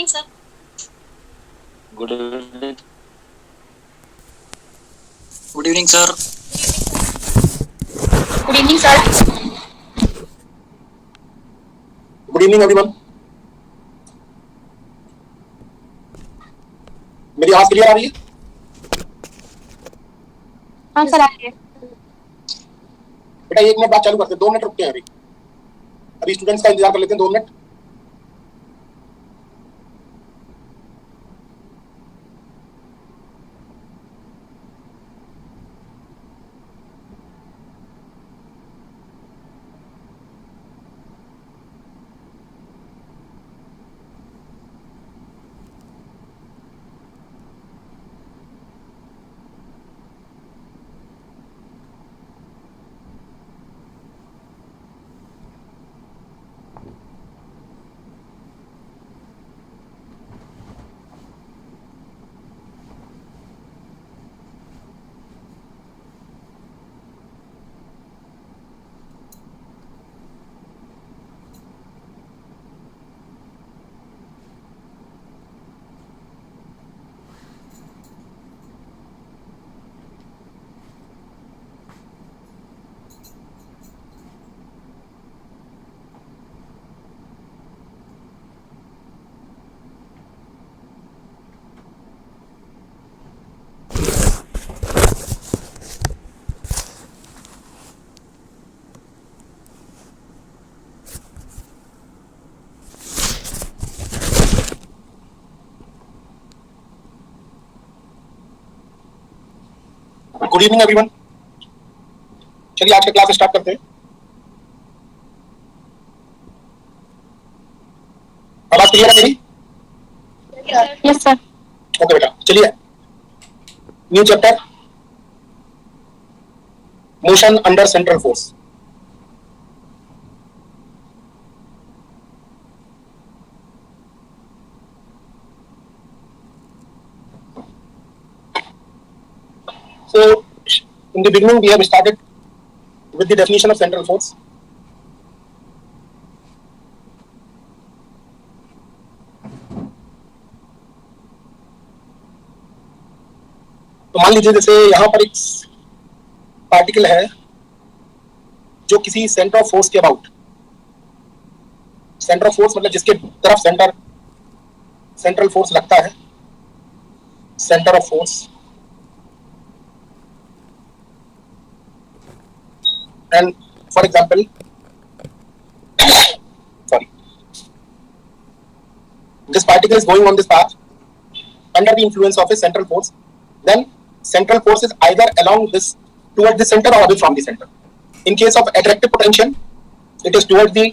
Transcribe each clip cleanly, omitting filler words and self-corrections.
evening, sir. Good evening. Good evening, sir. Good evening, sir. Good evening everyone. मेरी आवाज clear आ रही है? हाँ सर, आ रही है. बेटा 1 मिनट बाद चालू करते हैं, 2 मिनट रुकते हैं अभी. अभी स्टूडेंट्स का इंतजार कर लेते हैं 2 मिनट. Good evening everyone. चलिए आज का क्लास स्टार्ट करते हैं. आवाज क्लियर है मेरी? Yes sir. ओके बेटा, चलिए. New chapter, motion under central force. So in the beginning we have started with the definition of central force. तो मान लीजिए जैसे यहाँ पर एक पार्टिकल है जो किसी सेंटर ऑफ फोर्स के अबाउट, सेंटर ऑफ फोर्स मतलब जिसके तरफ सेंट्रल फोर्स लगता है, centre of force. And for example, sorry, this particle is going on this path under the influence of a central force. Then central force is either along this towards the center or away from the center. In case of attractive potential, it is towards the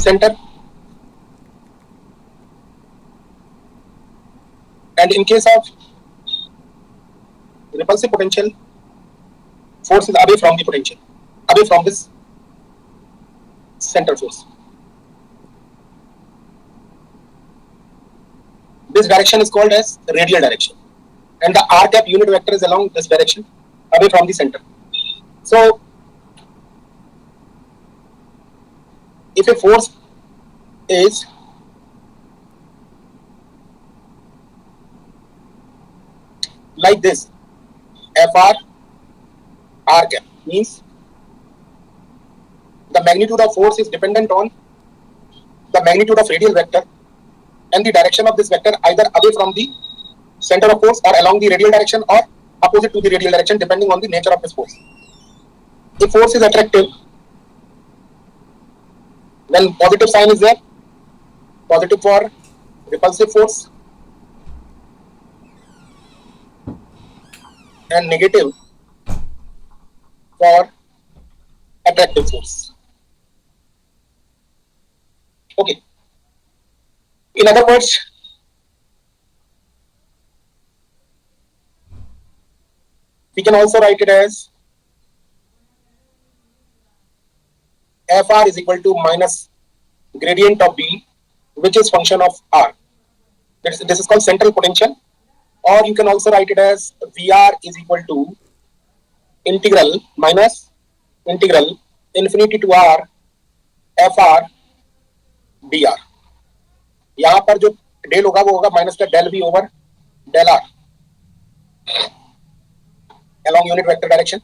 center, and in case of repulsive potential, force is away from the potential, away from this central force. This direction is called as radial direction, and the r cap unit vector is along this direction, away from the center. So if a force is like this, Fr r cap means the magnitude of force is dependent on the magnitude of radial vector and the direction of this vector either away from the center of force or along the radial direction or opposite to the radial direction depending on the nature of this force. If force is attractive, then positive sign is there, positive for repulsive force, and negative for attractive force. Okay. In other words, we can also write it as Fr is equal to minus gradient of B, which is function of R. This is called central potential, or you can also write it as Vr is equal to integral minus integral infinity to R Fr dr. यहां पर जो del होगा वो होगा minus का del V over del R along unit vector direction.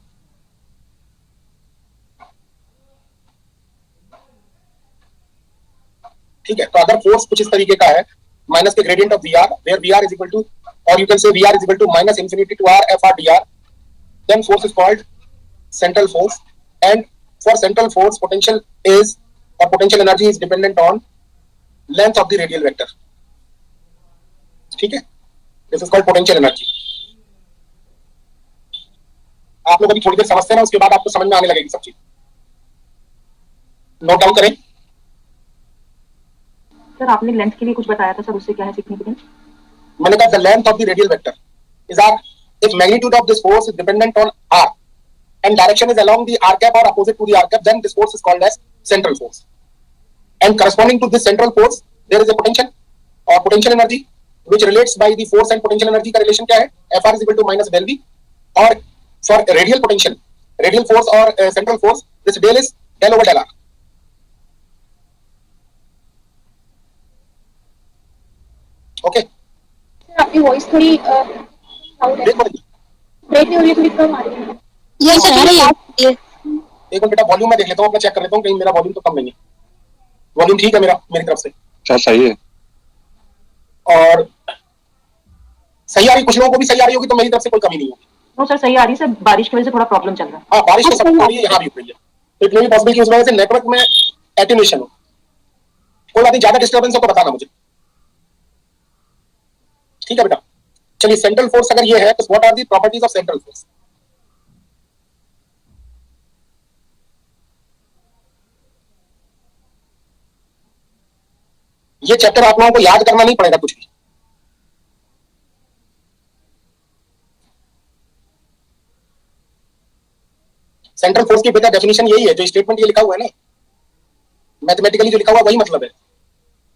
ठीक है, तो अगर फोर्स कुछ इस तरीके का है, माइनस के gradient of V R, where V are is equal to, और you can say V are is equal to minus infinity to R F R D R, then force is called central force, and for central force potential is, or potential energy is dependent on length of the radial vector। ठीक है, this is called potential energy. आप लोग अभी थोड़ी देर समझते हैं ना, उसके बाद आपको समझ में आने लगेगी सब चीज। नोट डाउन करें। सर आपने लेंथ के लिए कुछ बताया था सर, उससे क्या है सिग्निफिकेंस? मैंने कहा the length of the radial vector is R, if magnitude of this force is dependent on R and direction is along the r cap or opposite to the r cap, then this force is called as central force, and corresponding to this central force there is a potential or potential energy which relates by the force and potential energy का relation क्या है, Fr is equal to minus del V, or for radial potential, radial force or central force, this del is del over del R। okay, आपकी voice थोड़ी sound break हो रही है। Break नहीं हो रही है, थोड़ी कम आ रही है। ये सर आ रही है। एक मिनट बेटा, वॉल्यूम में देख लेता हूँ अपना, चेक कर लेता हूँ कहीं मेरा वॉल्यूम तो कम नहीं है। वॉल्यूम ठीक है मेरा, मेरी तरफ से सर सही है। और सही आ रही, कुछ लोगों को भी सही आ रही होगी, तो मेरी तरफ से कोई कमी नहीं होगी। नो सर सही आ रही है सर, बारिश की वजह से थोड़ा प्रॉब्लम चल रहा है। हाँ, बारिश तो सब हो रही है, यहाँ भी हो रही है, तो इट मे बी पॉसिबल कि उस वजह से नेटवर्क में एटेन्यूएशन हो। कोई बात नहीं, ज्यादा डिस्टर्बेंस हो तो बताना मुझे। ठीक है बेटा, चलिए सेंट्रल फोर्स अगर ये है तो what are the properties of central force. ये चैप्टर आप लोगों को याद करना नहीं पड़ेगा कुछ भी। सेंट्रल फोर्स की बेटा डेफिनेशन यही है, जो स्टेटमेंट ये लिखा हुआ है ना, मैथमेटिकली जो लिखा हुआ वही मतलब है।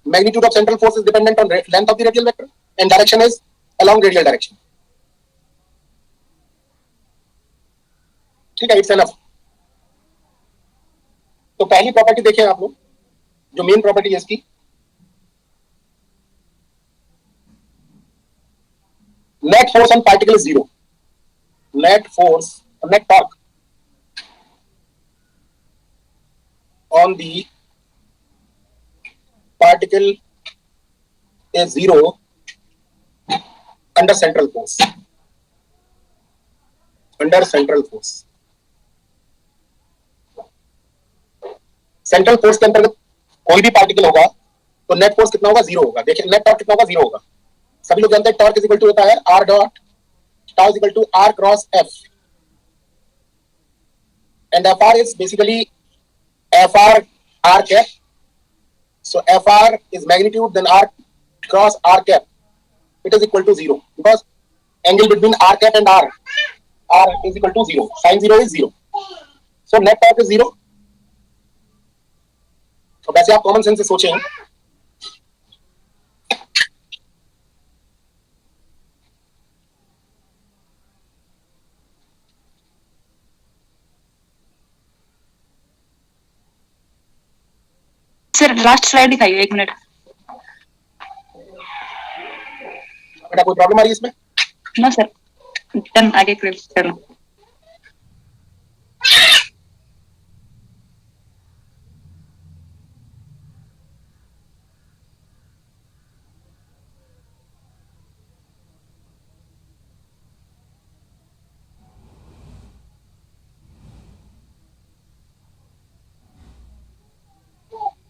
Magnitude of central force is dependent on length of the radial vector and direction is along radial direction. ठीक है, इट्स एनफ। तो पहली प्रॉपर्टी देखें आप लोग, जो मेन प्रॉपर्टी है इसकी, net force on particle is zero. Net force, net torque on the particle is zero under central force, under central force। Central force के अंतर्गत कोई भी पार्टिकल होगा तो नेट फोर्स कितना होगा, जीरो होगा। देखिए नेट टॉर्क कितना होगा, जीरो होगा। सभी लोग जानते हैं टॉर्क इज इक्वल टू होता है r dot tau is equal to r cross f, and f are is basically FR R cap, so FR is magnitude, then R cross R cap, it is equal to zero because angle between R cap and R is equal to zero. Sin zero is zero, so net torque is zero। तो वैसे आप common sense से सोचें, sir last slide दिखाइए, 1 minute. बेटा कोई problem आ रही है इसमें? नो सर, डन, आगे करो।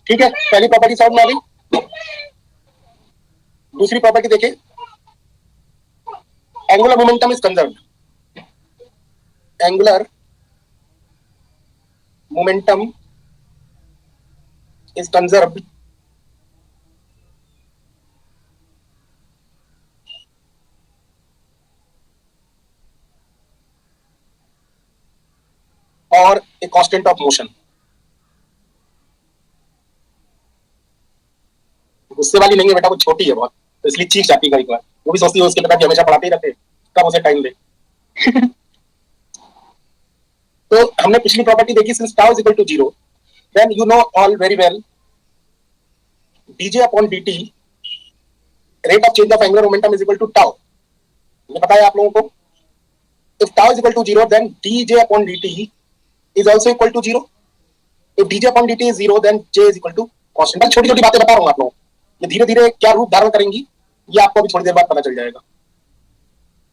ठीक है, पहली प्रॉपर्टी समझ में आ गई। दूसरी प्रॉपर्टी देखिए, angular momentum is conserved. Angular momentum is conserved और ए कांस्टेंट ऑफ मोशन। गुस्से वाली नहीं है बेटा, वो छोटी है बहुत, तो इसलिए चीख जाती है कभी कभार। वो भी सोचती है उसके पिताजी हमेशा पढ़ाते ही रहते, कब उसे टाइम दे। तो हमने पिछली प्रॉपर्टी देखी, since tau is equal to zero, then you know all very well dj upon dt rate of change of angular momentum is equal to tau. ये पता है आप लोगों को? If tau is equal to 0, then dj upon dt is also equal to 0. If dj upon dt is 0, then j is equal to constant. छोटी छोटी बातें बता रहा हूँ आप लोगों को, ये धीरे धीरे क्या रूप धारण करेंगी ये आपको अभी थोड़ी देर बाद पता चल जाएगा।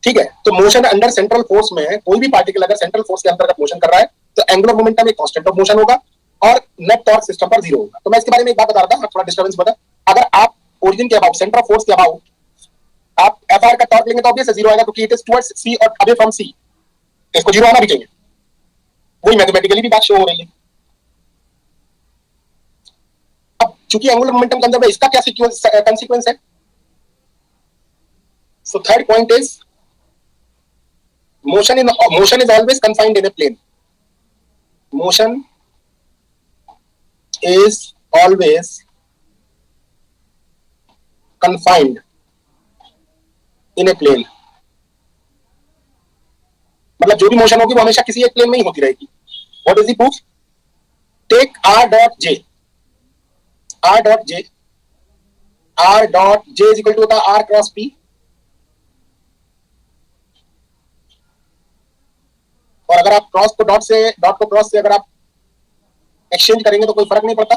ठीक है, तो मोशन अंडर सेंट्रल फोर्स में कोई भी पार्टिकल अगर सेंट्रल फोर्स के अंतर्गत मोशन कर रहा है तो एंगुलर मोमेंटम एक कांस्टेंट ऑफ मोशन होगा और नेट टॉर्क सिस्टम पर 0 होगा। तो मैं इसके बारे में एक बात बता रहा था, थोड़ा डिस्टर्बेंस बता। अगर आप ओरिजिन के अबाउट, सेंटर ऑफ फोर्स के अबाउट आप एफआर का टॉर्क लेंगे तो ऑब्वियस 0 आएगा क्योंकि इट इज टुवर्ड्स सी और अवे फ्रॉम सी, इसको 0 आना भी चाहिए। वही मैथमेटिकली भी बात शो हो रही है। अब चूंकि एंगुलर मोमेंटम के अंदर में इसका क्या कंसीक्वेंस है, so third point is motion is always confined in a plane. Motion is always confined in a plane. मतलब जो भी मोशन होगी वो हमेशा किसी एक प्लेन में ही होती रहेगी। What is the proof? Take r dot j is equal to होता है r cross p, और अगर आप क्रॉस को डॉट को क्रॉस से अगर आप एक्सचेंज करेंगे तो कोई फर्क नहीं पड़ता।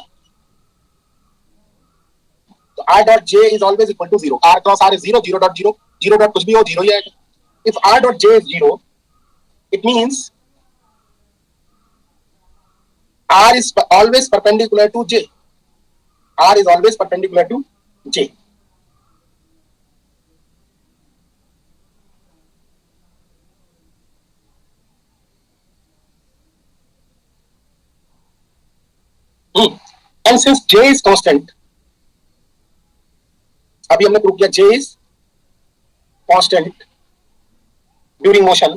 तो r dot j is always equal to 0। r cross r is 0, 0 dot 0, 0 dot कुछ भी हो 0 ही आएगा। If r dot j is 0, it means r is always perpendicular to j. r is always perpendicular to j. And since j is constant, अभी हमने prove किया j is constant during motion,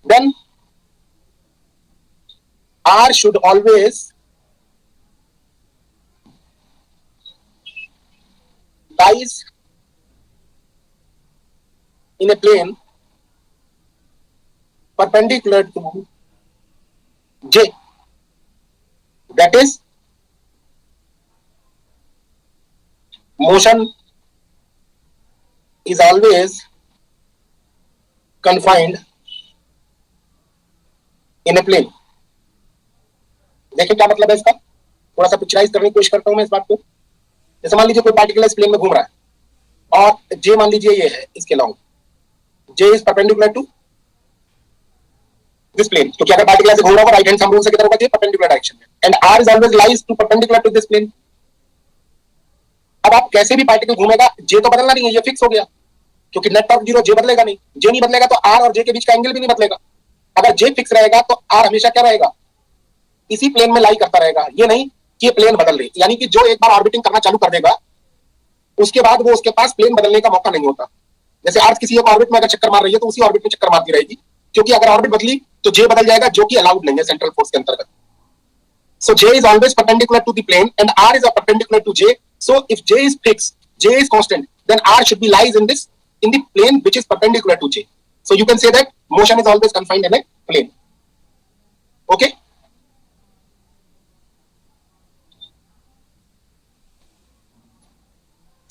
then r should always lies in a plane perpendicular to j. That is, motion is always confined in a plane. देखिए क्या मतलब है इसका, थोड़ा सा पिक्चराइज करने की कोशिश करता हूं मैं इस बात को। जैसे मान लीजिए कोई पार्टिकल इस प्लेन में घूम रहा है और जे मान लीजिए ये है इसके long, j is perpendicular to this plane, क्योंकि अगर पार्टिकल ऐसे घूम रहा होगा राइट हैंड सम रूल से किधर होगा, ये परपेंडिकुलर डायरेक्शन में, and r is always lies to perpendicular to this plane. अब आप कैसे भी पार्टिकल घूमेगा j तो बदलना नहीं है, ये फिक्स हो गया, क्योंकि नेट टॉर्क 0, j बदलेगा नहीं, j नहीं बदलेगा तो r और j के बीच का एंगल भी नहीं बदलेगा। अगर j फिक्स रहेगा तो r हमेशा क्या रहेगा, इसी प्लेन में लाई करता रहेगा। ये नहीं कि ये प्लेन बदल रही, यानी कि जो एक बार ऑर्बिटिंग करना चालू कर देगा उसके बाद वो उसके पास प्लेन बदलने का मौका नहीं होता। जैसे अर्थ किसी एक ऑर्बिट में अगर चक्कर मार रही है तो उसी ऑर्बिट में चक्कर मारती रहेगी, क्योंकि अगर ऑर्बिट बदली तो j बदल जाएगा, जो कि अलाउड नहीं है सेंट्रल फोर्स के अंतर्गत। So j is always perpendicular to the plane and r is perpendicular to j. So if j is fixed, j is constant, then r should be lies in the plane which is perpendicular to j. So you can say that motion is always confined in a plane. Okay?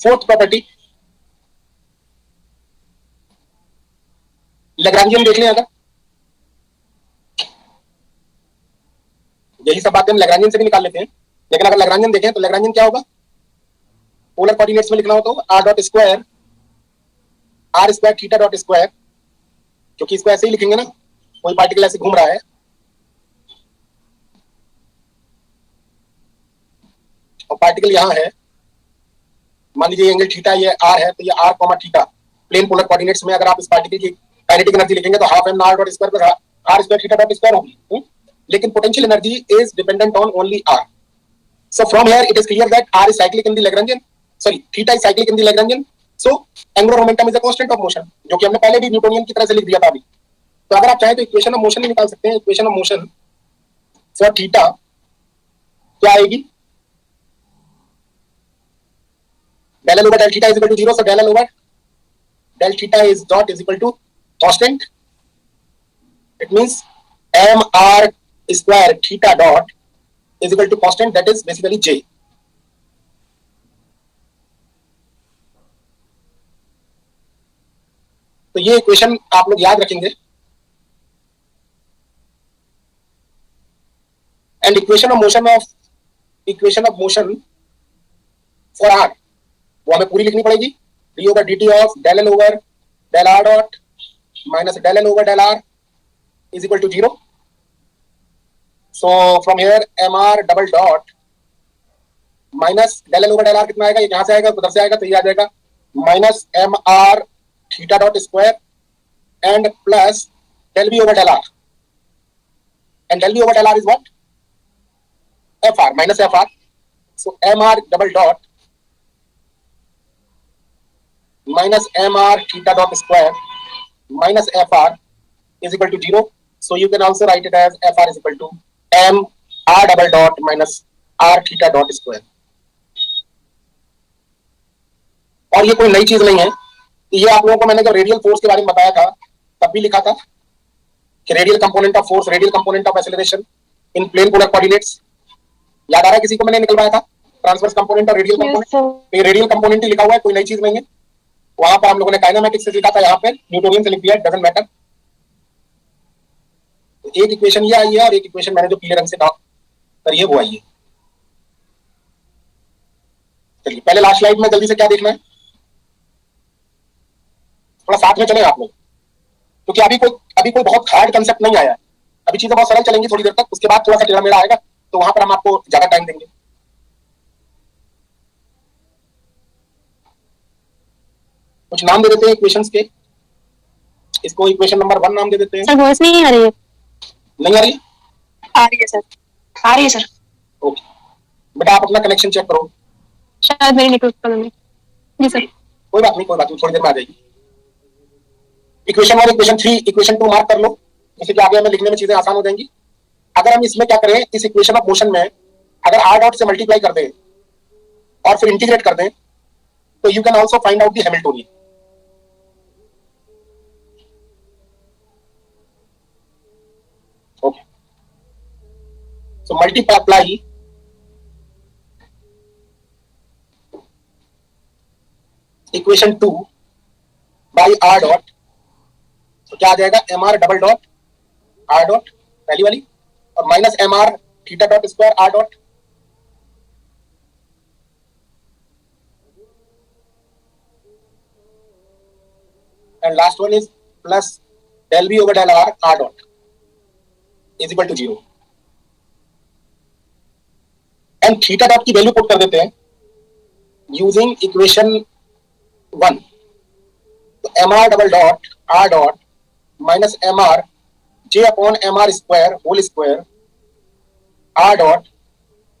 Fourth property, Lagrangian देख लें। अगर यही सब बातें हम Lagrangian से भी निकाल लेते हैं, लेकिन अगर लैग्रांजियन देखें तो लैग्रांजियन क्या होगा, पोलर कोऑर्डिनेट्स में लिखना हो तो r dot square theta dot square, क्योंकि इसको ऐसे ही लिखेंगे ना, कोई पार्टिकल ऐसे घूम रहा है और पार्टिकल यहाँ है, मान लीजिए एंगल थीटा ये r है, तो ये r comma theta plane polar coordinates में अगर आप इस पार्टिकल की काइनेटिक एनर्जी लिखेंगे तो half m r dot square plus r square theta dot square होगी। लेकिन potential energy is dependent on only r. So from here it is clear that r is cyclic in the Lagrangian, sorry theta is cyclic in the Lagrangian. So angular momentum is a constant of motion, जो कि हमने पहले भी Newtonian की तरह से लिख दिया था अभी। तो अगर आप चाहें तो इक्वेशन ऑफ मोशन निकाल सकते हैं। Equation of motion for theta क्या आएगी, del L over del theta is equal to 0, so del L over del theta is dot is equal to constant. It means mr square theta dot is equal to constant, that is basically j. तो ये equation आप लोग याद रखेंगे। And equation of motion for r वो हमें पूरी लिखनी पड़ेगी। D over D t of del l over del r dot minus del l over del r is equal to 0। So from here m are double dot minus del l over del r कितना आएगा, ये यहां से आएगा, उधर से आएगा, तो ये आ जाएगा minus m r theta dot square and plus del B over del r, and del B over del r is what, f r minus f r. So m are double dot minus mr theta dot square minus fr is equal to 0. So you can also write it as fr is equal to mr double dot minus r theta dot square. और ये कोई नई चीज नहीं है, ये आप लोगों को मैंने जब रेडियल फोर्स के बारे में बताया था तब भी लिखा था कि radial component of force, radial component of acceleration in plane polar coordinates. याद आ रहा है किसी को मैंने निकलवाया था ट्रांसवर्स कंपोनेंट और रेडियल कंपोनेंट। ये रेडियल कंपोनेंट ही लिखा हुआ है, कोई नई चीज नहीं है। वहां पर हम लोगों ने काइनेमेटिक्स से लिखा था, यहाँ पे न्यूटोनियन से लिख दिया, डजंट मैटर। एक इक्वेशन ये आई है और एक इक्वेशन मैंने जो पीले रंग से डॉट करी है वो आई है। चलिए पहले लास्ट स्लाइड में जल्दी से क्या देखना है, थोड़ा साथ में चले आप लोग, क्योंकि अभी कोई बहुत हार्ड कंसेप्ट नहीं आया। अभी चीजें बहुत सरल चलेंगी थोड़ी देर तक, उसके बाद थोड़ा सा टेढ़ा मेढ़ा आएगा, तो वहां पर हम आपको ज्यादा टाइम देंगे। कुछ नाम दे देते हैं इक्वेशंस के, इसको इक्वेशन नंबर 1 नाम दे देते हैं। सर वॉइस नहीं आ रही है? नहीं आ रही? आ रही है सर, आ रही है सर। ओके बेटा आप अपना कनेक्शन चेक करो। शायद मेरी नेटवर्क प्रॉब्लम है। जी सर। कोई बात नहीं, थोड़ी देर में आ जाएगी। इक्वेशन 1, इक्वेशन 3, इक्वेशन 2 मार्क कर लो, जिससे कि आगे हमें लिखने में चीजें आसान हो जाएंगी। अगर हम इसमें क्या करें, इस इक्वेशन ऑफ मोशन में अगर आर डॉट से मल्टीप्लाई कर दें और फिर इंटीग्रेट कर दें, तो you can also find out the Hamiltonian. Okay. So multiply equation 2 by r dot, तो क्या आ जाएगा, m are double dot are dot पहली वाली और minus m r theta dot square r dot, and last one is plus del B over del are are dot is equal to 0। And theta dot की value put कर देते हैं using equation 1। तो m are double dot are dot minus m r j upon M R square whole square r dot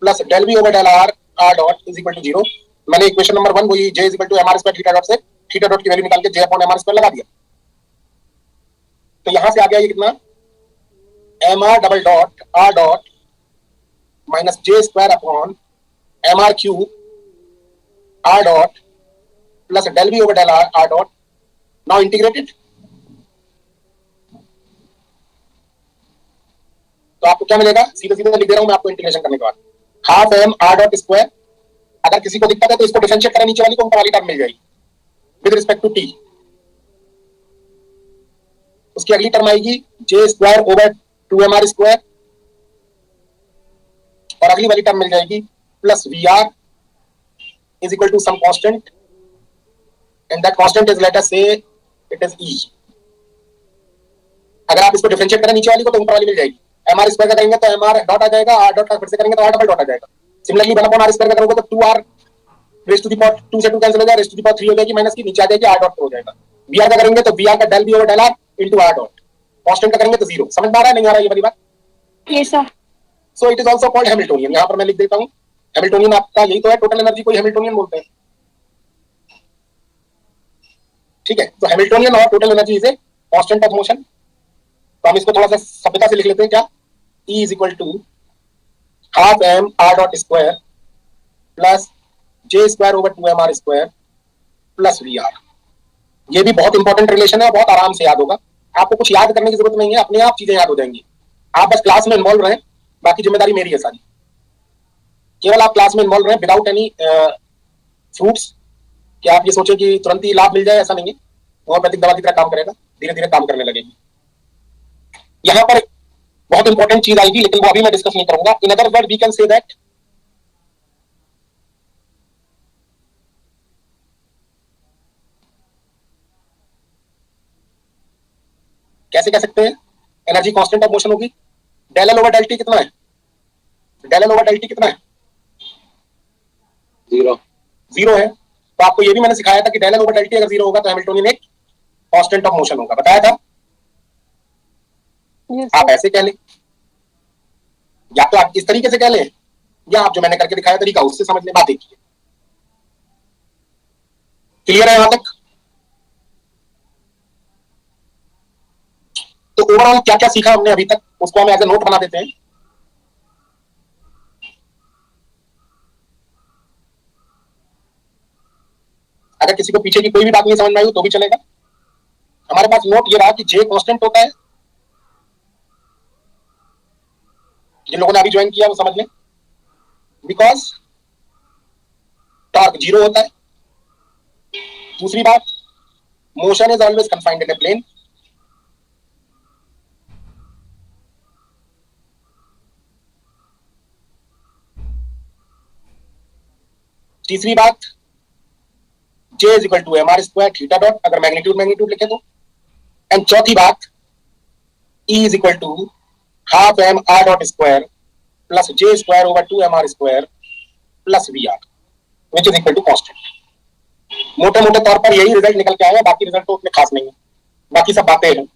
plus del B over del are are dot is equal to 0। मैंने equation number 1 वही J is equal to M R square theta dot से theta dot की value निकाल के J upon M R square लगा दिया। तो यहां से आ गया ये कितना, M are double dot are dot minus J square upon M R cube R dot plus del B over del are are dot. Now integrated, तो आपको क्या मिलेगा, सीधे सीधे लिख दे रहा हूं मैं आपको इंटीग्रेशन करने के बाद, half m r dot square. अगर किसी को दिक्कत है तो इसको डिफरेंशिएट करें, नीचे वाली को ऊपर वाली टर्म मिल जाएगी विद रिस्पेक्ट टू टी। उसकी अगली टर्म आएगी जे स्क्वायर ओवर 2mr स्क्वायर, और अगली वाली टर्म मिल जाएगी plus v are is equal to some constant, and that constant is let us say it is ई। अगर आप इसको डिफरेंशिएट करें नीचे वाली को तो ऊपर वाली मिल जाएगी। एम आर स्क्वायर का करेंगे तो एम आर डॉट आ जाएगा, आर डॉट का फिर से करेंगे तो आर डबल डॉट आ जाएगा। सिमिलरली 1 अपॉन आर स्क्वायर का करोगे तो 2r rays to the power 2 से 2 कैंसिल हो जाएगा, रेज़ टू द पावर 3 हो जाएगी, माइनस की नीचे आ जाएगी, आर डॉट हो जाएगा। वी आर का करेंगे तो वी आर का del B over del r into r dot, constant का करेंगे तो 0। समझ में आ रहा है नहीं आ रहा है ये वाली बात? ये sir. So it is also called Hamiltonian. यहाँ पर मैं लिख देता हूँ हैमिल्टोनियन आपका यही तो है, टोटल एनर्जी को हैमिल्टोनियन बोलते हैं। ठीक है, तो हैमिल्टोनियन और total energy is a constant of motion. तो हम इसको थोड़ा सा सभ्यता से लिख लेते हैं, क्या, E is equal to half m r dot square plus j square over 2mr square plus v r. ये भी बहुत इंपॉर्टेंट रिलेशन है, बहुत आराम से याद होगा, आपको कुछ याद करने की जरूरत नहीं है, अपने आप चीजें याद हो जाएंगी। आप बस क्लास में इन्वॉल्व रहें, बाकी जिम्मेदारी मेरी है सारी। केवल आप क्लास में इन्वॉल्व रहें विदाउट एनी फ्रूट्स, कि आप ये सोचें कि तुरंत ही लाभ मिल जाए, ऐसा नहीं है। होम्योपैथिक दवा की तरह काम करेगा, धीरे धीरे काम करने लगेगी। यहां पर बहुत इंपॉर्टेंट चीज आएगी, लेकिन वो अभी मैं डिस्कस नहीं करूंगा। In other word we can say that कैसे कह सकते हैं, एनर्जी कांस्टेंट ऑफ मोशन होगी del l over del t. कितना है del l over del t? कितना है? 0 है। तो आपको ये भी मैंने सिखाया था कि del l over del t अगर 0 होगा तो हैमिल्टोनियन एक कांस्टेंट ऑफ मोशन होगा, बताया था। आप ऐसे कह लें, या तो आप इस तरीके से कह लें, या आप जो मैंने करके दिखाया तरीका उससे समझ लें। बात एक ही है। क्लियर है यहां तक? तो ओवरऑल क्या क्या सीखा हमने अभी तक, उसको हम एज ए नोट बना देते हैं। अगर किसी को पीछे की कोई भी बात नहीं समझ में आई तो भी चलेगा। हमारे पास नोट ये रहा कि जे कांस्टेंट होता है। जिन लोगों ने अभी ज्वाइन किया वो समझ लें, बिकॉज टॉर्क 0 होता है। दूसरी बात, motion is always confined in a plane. तीसरी बात, J is equal to M R square theta dot, अगर मैग्नीट्यूड लिखे तो। एंड चौथी बात, E is equal to half m r dot square plus J square over 2 m are square plus v r which is equal to constant. मोटे मोटे तौर पर यही रिजल्ट निकल के आया, बाकी रिजल्ट तो उतने खास नहीं है, बाकी सब बातें हैं।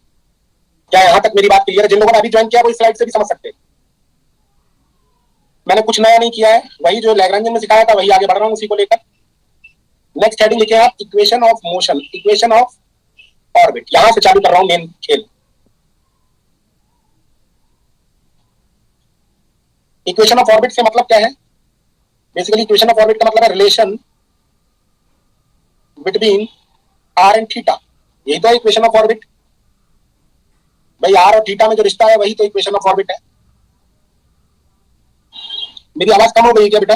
क्या यहां तक मेरी बात क्लियर है? जिन लोगों ने अभी ज्वाइन किया वो इस स्लाइड से भी समझ सकते हैं। मैंने कुछ नया नहीं किया है, वही जो लैग्रेंज ने सिखाया था वही आगे बढ़ रहा हूं उसी को लेकर। नेक्स्ट हेडिंग लिखे आप equation of motion, equation of orbit. यहां से चालू कर रहा हूं मेन खेल। इक्वेशन ऑफ ऑर्बिट से मतलब क्या है? बेसिकली इक्वेशन ऑफ ऑर्बिट का मतलब है relation between r and theta. यही तो है इक्वेशन ऑफ ऑर्बिट भाई। आर और थीटा में जो रिश्ता है वही तो इक्वेशन ऑफ ऑर्बिट है। मेरी आवाज कम हो गई क्या बेटा?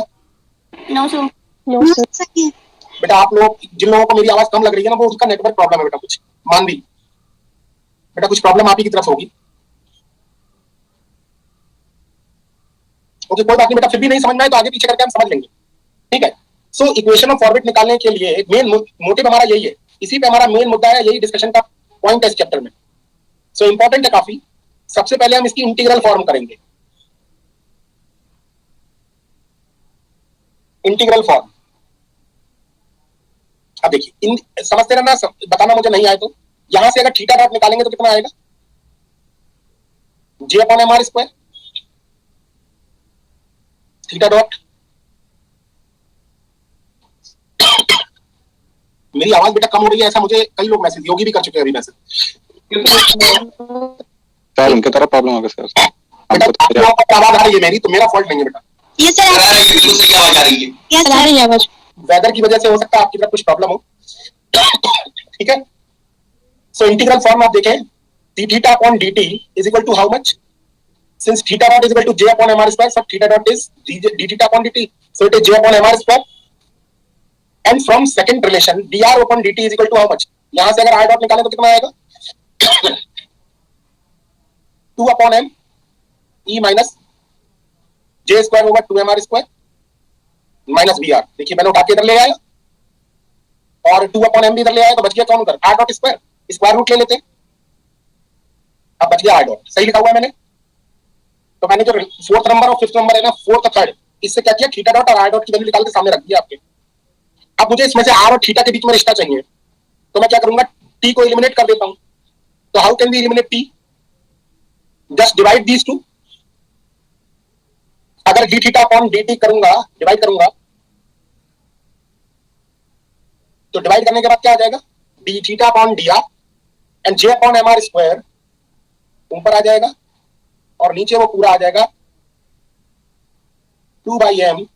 No sir. No sir. बेटा आप लोग, जिन लोगों को मेरी आवाज कम लग रही है ना, वो उसका नेटवर्क प्रॉब्लम है बेटा। कुछ मान भी बेटा, कुछ प्रॉब्लम आप ही की तरफ होगी। ओके कोई बात नहीं बेटा, फिर भी नहीं समझ में आए तो आगे पीछे करके हम समझ लेंगे, ठीक है। सो इक्वेशन ऑफ ऑर्बिट निकालने के लिए मेन मोटिव हमारा यही है, इसी पे हमारा मेन मुद्दा है, यही डिस्कशन का पॉइंट है इस चैप्टर में। सो इंपॉर्टेंट है काफी। सबसे पहले हम इसकी इंटीग्रल फॉर्म करेंगे। इंटीग्रल फॉर्म, अब देखिए समझते रहना, बताना मुझे नहीं आए तो। यहां से अगर थीटा डॉट निकालेंगे तो कितना आएगा? J upon M R square theta dot. मेरी आवाज बेटा कम हो रही है ऐसा मुझे कई लोग मैसेज, योगी भी कर चुके हैं अभी मैसेज। सर उनके तरफ प्रॉब्लम होगा सर। बेटा आपको आवाज आ रही है मेरी, तो मेरा फॉल्ट नहीं है बेटा। Yes sir. बिल्कुल सही आवाज आ रही है। यस आ रही सर। है आवाज। वेदर की वजह से हो सकता है आपकी तरफ कुछ प्रॉब्लम हो, ठीक है। सो इंटीग्रल फॉर्म आप देखें, d theta upon dt is equal to how much? Since theta dot is equal to j upon mr square, so theta dot is d theta upon dt, so it is j upon mr square. And from second relation, dr upon dt is equal to how much? यहां से अगर r dot निकालें तो कितना आएगा? 2 upon m e minus j square over 2 mr square minus b r. देखिए मैंने उठा के इधर ले आया और 2 अपॉन एम भी इधर ले आया, तो बच गया कौन उधर? R dot square. Square root ले लेते हैं, अब बच गया आर डॉट। सही लिखा हुआ है मैंने। तो मैंने जो फोर्थ नंबर और फिफ्थ नंबर है ना, फोर्थ और थर्ड, इससे क्या किया, थीटा डॉट और आर डॉट की वैल्यू निकाल के सामने रख दिया आपके। अब मुझे इसमें से आर और थीटा के बीच में रिश्ता चाहिए, तो मैं क्या करूंगा, टी को इलिमिनेट कर देता हूं। तो how can we eliminate T? Just divide these two. अगर D theta upon D T करूंगा, डिवाइड करूंगा, तो डिवाइड करने के बाद क्या आ जाएगा? D theta upon D R and J upon M R square ऊपर आ जाएगा और नीचे वो पूरा आ जाएगा 2 by m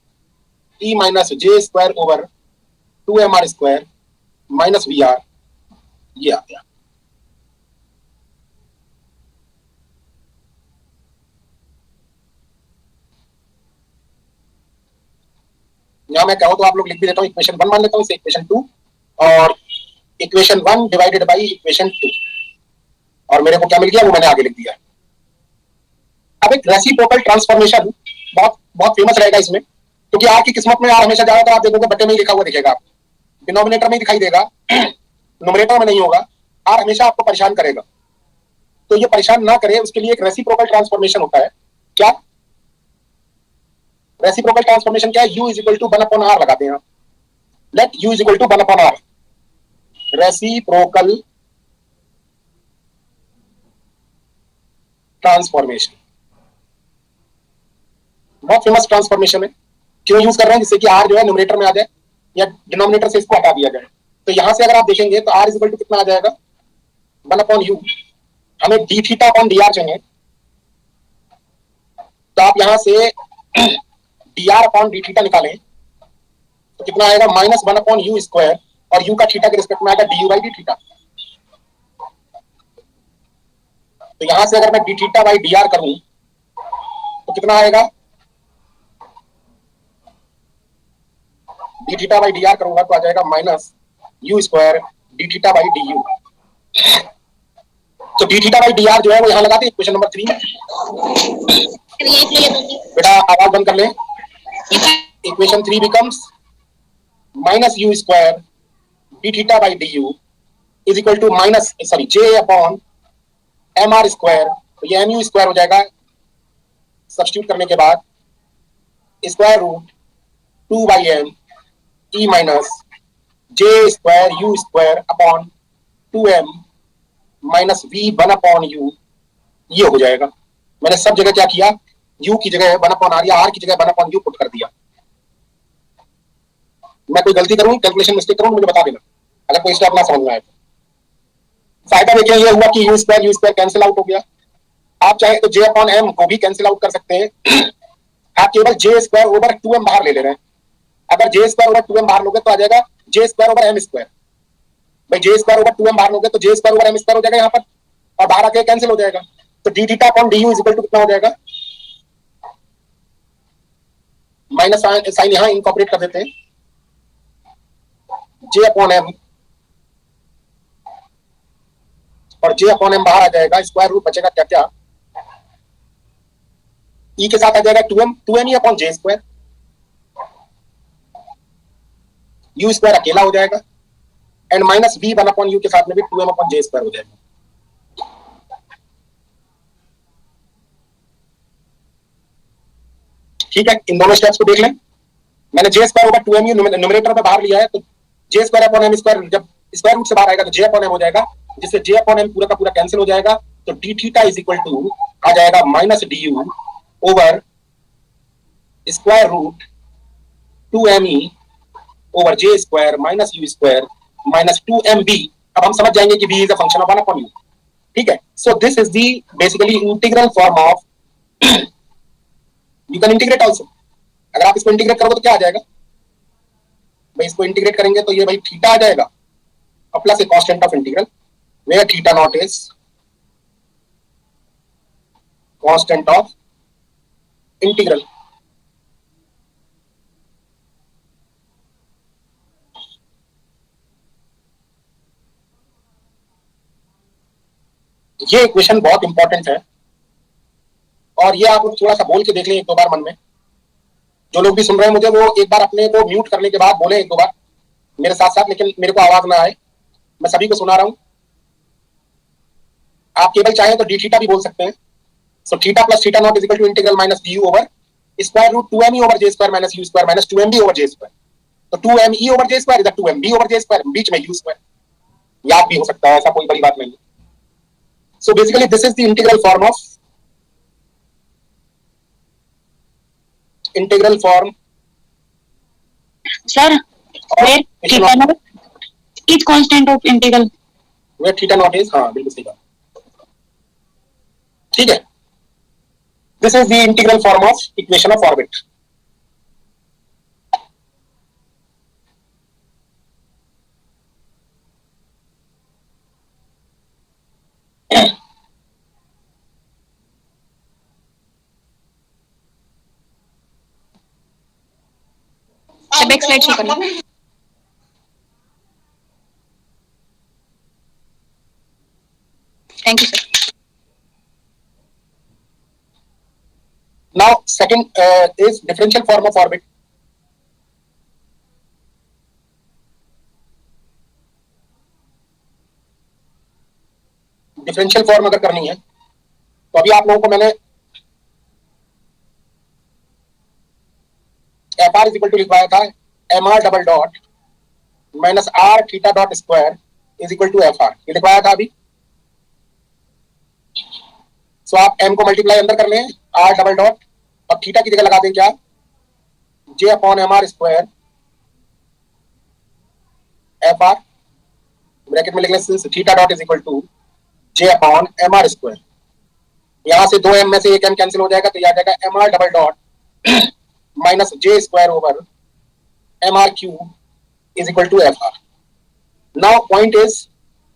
e minus J square over 2 m are square minus v r. ये आ गया। यहां मैं कहूं तो आप लोग लिख भी देता हूं, इक्वेशन 1 मान लेता हूं, इसे इक्वेशन 2 और इक्वेशन 1 डिवाइडेड बाई इक्वेशन 2, और मेरे को क्या मिल गया वो मैंने आगे लिख दिया। अब एक रेसिप्रोकल ट्रांसफॉर्मेशन बहुत बहुत फेमस रहेगा इसमें, क्योंकि आर की किस्मत में आर हमेशा जाएगा तो आप देखोगे बट्टे में ही लिखा हुआ दिखेगा, आपको डिनोमिनेटर में ही दिखाई देगा, न्यूमरेटर में नहीं होगा। आर हमेशा आपको परेशान करेगा, तो ये परेशान ना करे उसके लिए एक रेसिप्रोकल ट्रांसफॉर्मेशन होता है। क्या रेसिप्रोकल ट्रांसफॉर्मेशन क्या है? u is equal to 1/r लगाते हैं। Let u is equal to 1/r, reciprocal transformation बहुत फेमस ट्रांसफॉर्मेशन है। क्यों यूज कर रहे हैं? जिससे कि r जो है न्यूमरेटर में आ जाए या डिनोमिनेटर से इसको हटा दिया जाए। तो यहां से अगर आप देखेंगे तो r इज इक्वल टू कितना आ जाएगा? 1/u। हमें d थीटा अपॉन dr चाहिए, तो आप यहां से dr अपॉन d थीटा निकालें तो कितना आएगा? -1/u स्क्वायर, और u का थीटा के रिस्पेक्ट में आएगा du बाई डी थीटा। तो यहां से अगर मैं d थीटा बाई dr करूं तो कितना आएगा? d थीटा बाई dr करूंगा तो आ जाएगा -u square d theta by du। तो d थीटा बाई dr जो है वो यहां लगाते हैं इक्वेशन नंबर 3 में। बेटा आवाज बंद कर ले। Equation 3 becomes -u square d theta by du is equal to j upon mr square. तो ये mu स्क्वायर हो जाएगा सब्स्टिट्यूट करने के बाद, square root 2 by m e minus j square u square upon 2m minus v 1/u, ये हो जाएगा। मैंने सब जगह क्या किया? u की जगह 1/r या r की जगह 1/u पुट कर दिया। मैं कोई गलती करूं, कैलकुलेशन मिस्टेक करूं, मुझे बता देना अगर कोई स्टेप ना समझ में आए। फायदा देखिए ये हुआ कि u स्क्वायर कैंसिल आउट हो गया। आप चाहे तो j अपॉन m को भी कैंसिल आउट कर सकते हैं। आप केवल j स्क्वायर ओवर 2m बाहर ले रहे हैं। अगर j स्क्वायर ओवर 2m बाहर लोगे तो आ जाएगा j square over m square. भाई j स्क्वायर ओवर 2m बाहर लोगे तो j square over m square हो जाएगा यहाँ पर, और बाहर आके कैंसिल हो जाएगा। तो d theta upon du is equal to कितना हो जाएगा? माइनस साइन यहाँ इनकॉर्पोरेट कर देते हैं, j अपॉन m, और j अपॉन m बाहर आ जाएगा, स्क्वायर रूट बचेगा क्या क्या, e के साथ आ जाएगा 2m e upon j square, u square अकेला हो जाएगा, एंड माइनस v 1/u के साथ में भी 2m अपॉन j स्क्वायर हो जाएगा। ठीक है, इन दोनों स्टेप्स को देख लें। मैंने j square over 2mu numerator में बाहर लिया है, तो j square upon m square जब स्क्वायर रूट से बाहर आएगा तो j अपॉन m हो जाएगा, जिससे j अपॉन m पूरा का पूरा कैंसिल हो जाएगा। तो d theta is equal to आ जाएगा -du over square root 2me over j square minus u square minus 2mb। अब हम समझ जाएंगे कि v is a function of 1/u। ठीक है, so this is the basically integral form of, you can integrate also. अगर आप इसको इंटीग्रेट करोगे तो क्या आ जाएगा भाई? इसको इंटीग्रेट करेंगे तो ये भाई थीटा आ जाएगा और plus a constant of integral where theta not is constant of integral. ये इक्वेशन बहुत इंपॉर्टेंट है, और ये आप लोग थोड़ा सा बोल के देख लें एक दो बार मन में। जो लोग भी सुन रहे हैं मुझे, वो एक बार अपने को म्यूट करने के बाद बोले एक दो बार मेरे साथ साथ, लेकिन मेरे को आवाज ना आए। मैं सभी को सुना रहा हूं। आप केवल चाहें तो डी थीटा भी बोल सकते हैं। So theta plus theta not is equal to integral minus D U over square root 2me over j square minus u square minus 2mb over j square. तो 2me over j square is 2mb over j square, बीच में u square. याद भी हो सकता है, ऐसा कोई बड़ी बात नहीं है। So basically this is the integral form of integral form Sir, where theta naught is constant of integral. Where theta not is, हाँ बिल्कुल सही बात। ठीक है, this is the integral form of equation of orbit. Back slide show करना। Thank you sir. Now second is differential form of orbit. Differential form अगर करनी है तो अभी आप लोगों को मैंने F are is equal to लिखवाया था m are double dot minus r theta dot square is equal to f r, ये लिखवाया था अभी। सो आप एम को मल्टीप्लाई अंदर कर लें आर डबल डॉट और थीटा की जगह लगा दें क्या j upon M R square f r, bracket में लिख लें theta dot is equal to j upon M R square. यहां से 2m में से एक m कैंसिल हो जाएगा तो ये आ जाएगा m are double dot minus J square over m are cube is equal to f r. Now point is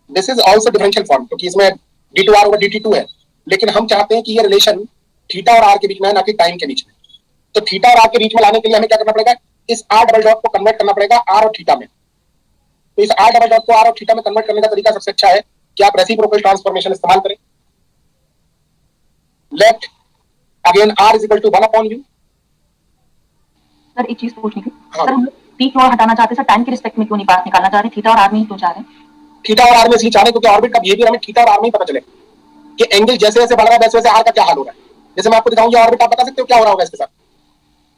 this is also differential form क्योंकि इसमें d2r ओवर dt2 है, लेकिन हम चाहते हैं कि ये रिलेशन थीटा और आर के बीच में है, ना कि टाइम के बीच में। तो थीटा और आर के बीच में लाने के लिए हमें क्या करना पड़ेगा, इस आर डबल डॉट को कन्वर्ट करना पड़ेगा आर और थीटा में। तो इस आर डबल डॉट को आर और थीटा में कन्वर्ट करने का तरीका सबसे अच्छा है कि आप रेसिप्रोकल ट्रांसफॉर्मेशन इस्तेमाल करें। Let again r is equal to 1 upon u. Sir एक चीज पूछनी थी। हाँ। सर हम पी क्यों हटाना चाहते हैं सर, टाइम के रिस्पेक्ट में क्यों नहीं बात निकालना चाह रहे, थीटा और आर में ही क्यों चाह रहे हैं? थीटा और आर में इसलिए चाह रहे हैं क्योंकि ऑर्बिट का बिहेवियर हमें थीटा और आर में ही पता चले कि एंगल जैसे जैसे बढ़ रहा है वैसे वैसे आर का क्या हाल हो रहा है। जैसे मैं आपको दिखाऊं ये ऑर्बिट, आप बता सकते हो क्या हो रहा होगा इसके साथ?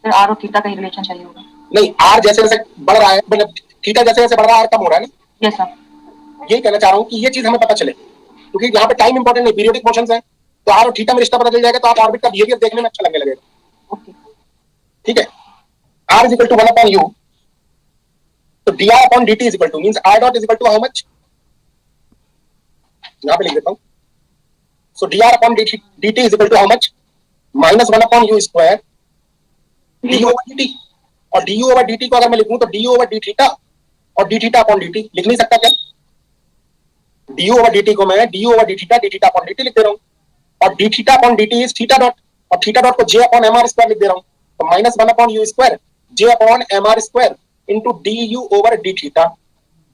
सर आर और थीटा का ही रिलेशन चाहिए होगा। नहीं, आर जैसे जैसे बढ़ रहा है मतलब थीटा जैसे जैसे बढ़ रहा है आर कम हो रहा है ना। Yes sir. यही कहना चाह रहा हूँ कि ये चीज हमें पता चले क्योंकि यहाँ पे टाइम इंपॉर्टेंट नहीं, पीरियोडिक मोशंस है। तो आर और थीटा में रिश्ता पता चल जाएगा तो आप ऑर्बिट का बिहेवियर देखने में अच्छा लगने लगेगा। ओके ठीक है, R is equal to 1 upon U, तो D R upon D T is equal to means R dot is equal to how much, यहाँ पे लिख देता हूँ। So D R upon D T is equal to how much, minus 1 upon U square D over D T. और D over D T को अगर मैं लिखूं तो डी ओवर डी थीटा और D theta upon D T लिख नहीं सकता क्या? डी ओवर डी टी को मैं D over D theta upon D T लिख दे रहा हूँ और D theta upon D T is theta dot और थीटा डॉट को J upon M R square लिख दे रहा हूँ। तो minus 1 upon U square J upon M R square into D U over D theta.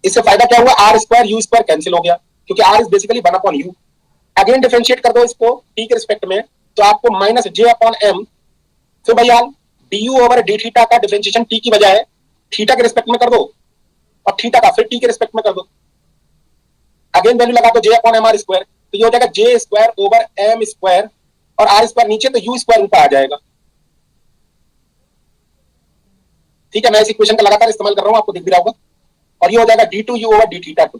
इससे फायदा क्या हुआ, R square you square cancel हो गया क्योंकि R is basically 1 upon you. Again differentiate कर दो इसको टी के रिस्पेक्ट में तो आपको माइनस जे अपॉन एम, फिर भैया D U over D theta का डिफरेंशिएशन टी की बजाय थीटा के रिस्पेक्ट में कर दो और थीटा का फिर टी के रिस्पेक्ट में कर दो। अगेन वैल्यू लगा दो j upon M R square, तो ये हो जाएगा j square over m square और आर स्क्वायर नीचे तो यू स्क्वायर ऊपर आ जाएगा। ठीक है, मैं इस इक्वेशन का लगातार इस्तेमाल कर रहा हूं, आपको दिख भी रहा होगा। और ये हो जाएगा d two u over D theta two.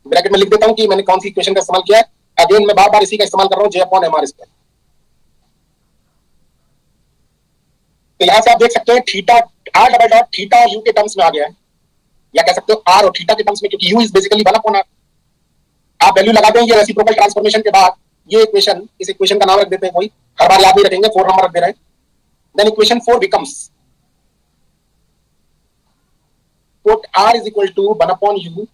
Bracket में लिख देता हूं कि मैंने कौन सी इक्वेशन का इस्तेमाल किया है। अगेन मैं बार बार इसी का इस्तेमाल कर रहा हूं, j upon M R square. तो यहां से आप देख सकते हैं theta r double dot theta और यू के टर्म्स में आ गया है, या कह सकते हो आर और थीटा के टर्म्स में, क्योंकि u is basically 1 upon r. आप वैल्यू लगा दें ये रेसिप्रोकल ट्रांसफॉर्मेशन के बाद ये इक्वेशन, इस इक्वेशन का नाम रख देते हैं कोई, हर बार याद नहीं रखेंगे, 4 नंबर रख दे रहे हैं। Then equation 4 becomes put r is equal to 1 upon u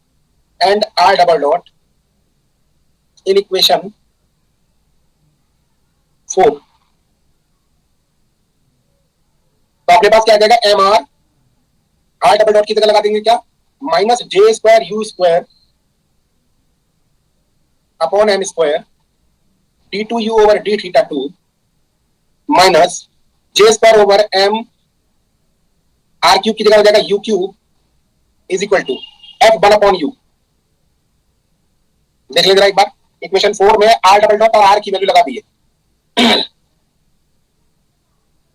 and r double dot in equation 4। तो अपने पास क्या आ जाएगा, एम आर डबल डॉट की जगह लगा देंगे क्या, minus J square you square upon m square d two u over D theta two minus J square over m are cube की जगह हो जाएगा u cube is equal to f 1 upon u. देख लें जरा एक बार, इक्वेशन 4 में आर डबल डॉट और आर की वैल्यू लगा दी है।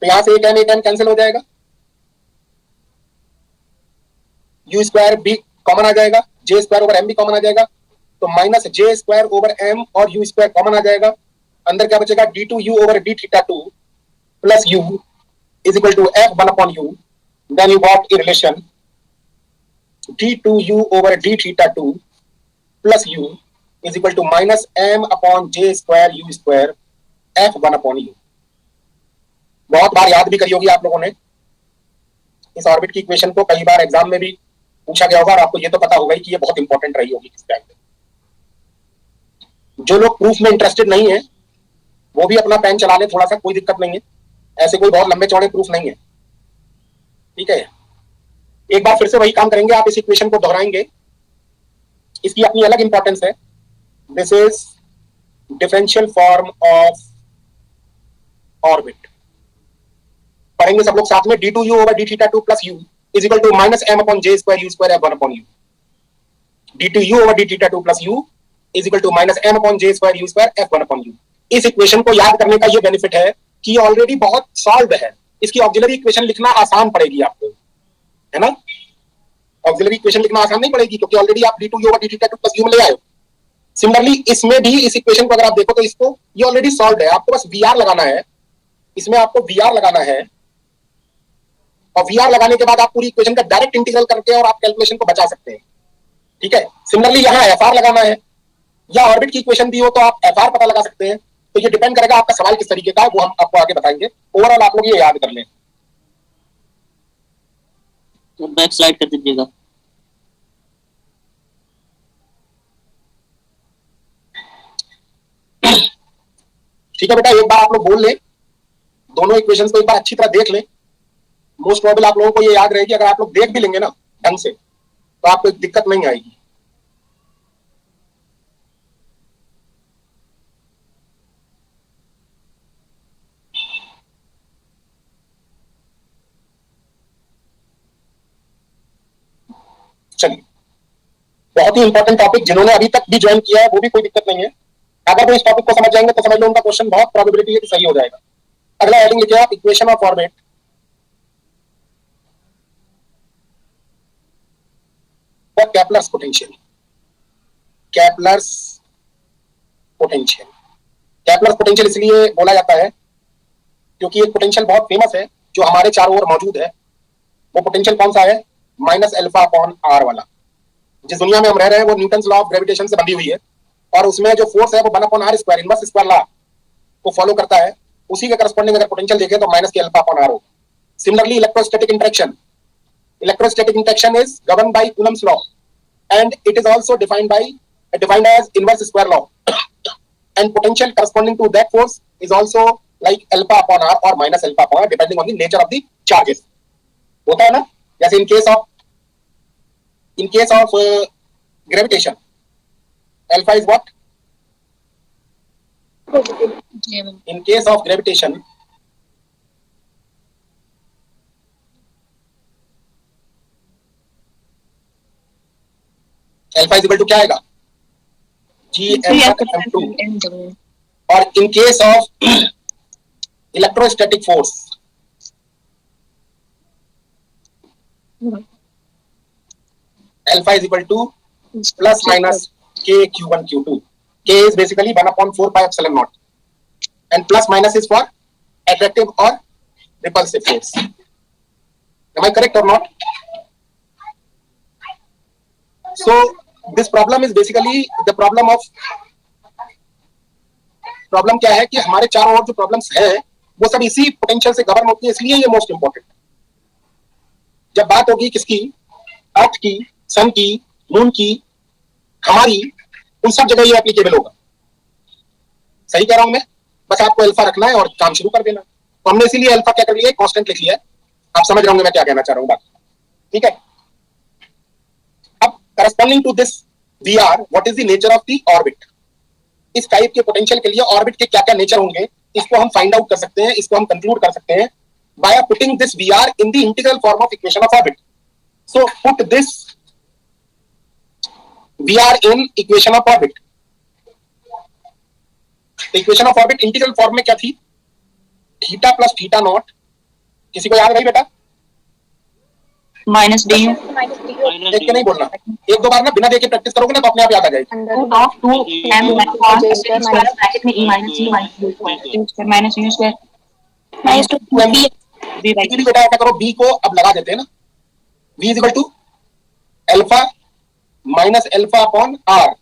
तो यहां से एक एम कैंसिल हो जाएगा, यू स्क्वायर भी कॉमन आ जाएगा, जे स्क्वायर ओवर एम भी कॉमन आ जाएगा, तो माइनस जे स्क्वायर ओवर एम और यू स्क्वायर कॉमन आ जाएगा। अंदर क्या बचेगा, d two u over D theta two plus u is equal to f 1 upon u. Then you got a relation d two u over D theta two plus u is equal to minus m upon J square you square F 1 upon you. बहुत बार याद भी करी होगी आप लोगों ने इस orbit की इक्वेशन को, कई बार एग्जाम में भी पूछा गया होगा और आपको ये तो पता होगा ही कि ये बहुत इंपॉर्टेंट रही होगी किस टाइम पे। जो लोग प्रूफ में इंटरेस्टेड नहीं है वो भी अपना पेन चला ले थोड़ा सा, कोई दिक्कत नहीं है, ऐसे कोई बहुत लंबे चौड़े प्रूफ नहीं है। ठीक है, एक बार फिर से वही काम करेंगे, आप इस इक्वेशन को दोहराएंगे, इसकी अपनी अलग इंपॉर्टेंस है। This is differential form of orbit. पढ़ेंगे सब लोग साथ में। d2u over d theta 2 plus u is equal to minus m upon j square u square f1 upon u। d2u over d theta 2 plus u is equal to minus m upon j square u square f1 upon u। इस equation को याद करने का ये benefit है कि ये already बहुत सॉल्व है। इसकी ऑक्सिलरी इक्वेशन लिखना आसान पड़ेगी आपको, है ना। ऑक्सिलरी इक्वेशन लिखना आसान नहीं पड़ेगी क्योंकि ऑलरेडी आप d2u over d theta 2 plus u में ले आए हो। सिमिलरली इसमें भी इस इक्वेशन को अगर आप देखो तो इसको ये ऑलरेडी सॉल्व है। आपको बस वी लगाना है, इसमें आपको वी लगाना है और वी लगाने के बाद आप पूरी इक्वेशन का डायरेक्ट इंटीग्रल करके और आप कैलकुलेशन को बचा सकते हैं। ठीक है। सिमिलरली यहाँ एफ लगाना है, या ऑर्बिट की इक्वेशन दी हो तो आप एफ पता लगा सकते हैं। तो ये डिपेंड करेगा आपका सवाल किस तरीके का है, वो हम आपको आगे बताएंगे। ओवरऑल आप लोग ये याद कर लें। तो बैक स्लाइड कर दीजिएगा। ठीक है बेटा, एक बार आप लोग बोल लें, दोनों इक्वेशंस को एक बार अच्छी तरह देख लें। मोस्ट प्रोबेबल आप लोगों को ये याद रहेगी। अगर आप लोग देख भी लेंगे ना ढंग से तो आपको दिक्कत नहीं आएगी। चलिए, बहुत ही इंपॉर्टेंट टॉपिक, जिन्होंने अभी तक भी ज्वाइन किया है वो भी कोई दिक्कत नहीं है। अगर वो इस टॉपिक को समझ जाएंगे तो समझ लो उनका क्वेश्चन बहुत प्रोबेबिलिटी है कि सही हो जाएगा। अगला हेडिंग लिखिए आप, equation of orbit for Kepler's potential. Kepler's potential, Kepler's potential इसलिए बोला जाता है क्योंकि एक पोटेंशियल बहुत फेमस है जो हमारे चारों ओर मौजूद है। वो पोटेंशियल कौन सा है? माइनस अल्फा अपॉन आर वाला। जिस दुनिया में हम रह रहे हैं वो न्यूटन लॉ ऑफ ग्रेविटेशन से बंधी हुई है और उसमें जो फोर्स है वो 1 upon r square, inverse square law को फॉलो करता है। उसी के करस्पॉन्डिंग अगर पोटेंशियल देखें तो माइनस के अल्फा अपॉन आर हो। Similarly electrostatic interaction, electrostatic interaction is govern by Coulomb's law and it is also defined as inverse square law and potential corresponding to that force is also like alpha upon r or minus alpha upon r depending on the nature of the charges। होता है ना, जैसे in case of gravitation alpha is what? In case of gravitation alpha is equal to क्या आएगा? Gm/m2। और in case of electrostatic force alpha is equal to plus minus k q1 q2। k is basically 1/4 pi epsilon naught and plus minus is for attractive or repulsive force। Am I correct or not? So this problem is basically the problem क्या है कि हमारे चारों ओर जो problems हैं वो सब इसी पोटेंशियल से गवर्न होती है, इसलिए ये मोस्ट इंपॉर्टेंट। जब बात होगी किसकी? अर्थ की, सन की, मून की, हमारी, उन सब जगह ये एप्लीकेबल होगा। सही कह रहा हूं मैं? बस आपको अल्फा रखना है और काम शुरू कर देना। तो हमने इसीलिए अल्फा क्या कर लिया है? कांस्टेंट लिख लिया है। आप समझ रहे होंगे मैं क्या कहना चाह रहा हूं बात। ठीक है। Corresponding to this VR, what is the nature of the orbit? इस टाइप के पोटेंशियल के लिए ऑर्बिट के क्या क्या नेचर होंगे इसको हम फाइंड आउट कर सकते हैं, इसको हम कंक्लूड कर सकते हैं by putting this VR in the integral form of equation of orbit। So put this VR in equation of orbit। equation of orbit integral form में क्या थी? थीटा प्लस थीटा नॉट, किसी को याद नहीं बेटा? माइनस डी देख के नहीं बोलना, एक दो बार ना बिना देखे प्रैक्टिस करोगे ना तो अपने आप याद आ जाएगी। रूट ऑफ 2m ब्रैकेट में e minus g minus u square minus 2b भी बेटा ऐसा करो, b को अब लगा देते हैं ना, v is equal to alpha minus alpha upon R,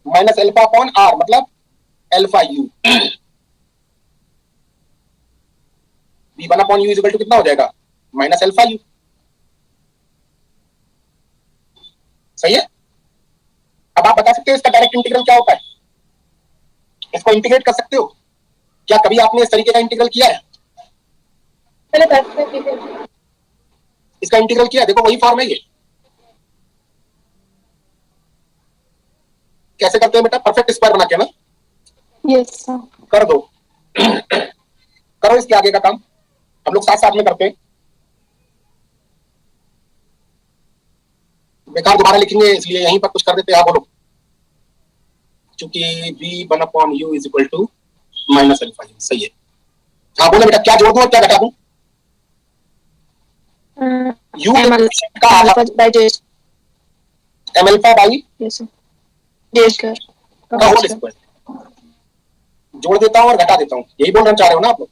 minus alpha upon R मतलब alpha U. v1 upon u is equal to कितना हो जाएगा? Minus alpha U. सही है। अब आप बता सकते हो इसका डायरेक्ट इंटीग्रल क्या होता है? इसको इंटीग्रेट कर सकते हो क्या? कभी आपने इस तरीके का इंटीग्रल किया है? इसका इंटीग्रल किया, देखो वही फॉर्म है ये। कैसे करते हैं बेटा? परफेक्ट स्क्वायर बना के ना, यस सर। कर दो। करो इसके आगे का काम, हम लोग साथ साथ में करते हैं। बेकार दोबारा लिखेंगे इसलिए यहीं पर कुछ कर देते हैं। बोलो, चूंकि v1/u is equal to minus alpha. सही है। हाँ बोलो बेटा, क्या जोड़ दूं और क्या घटा दूं? u m का alpha by j m alpha by yes sir j square का होल स्क्वायर जोड़ देता हूं और घटा देता हूं, यही बोलना चाह रहे हो ना आप लोग?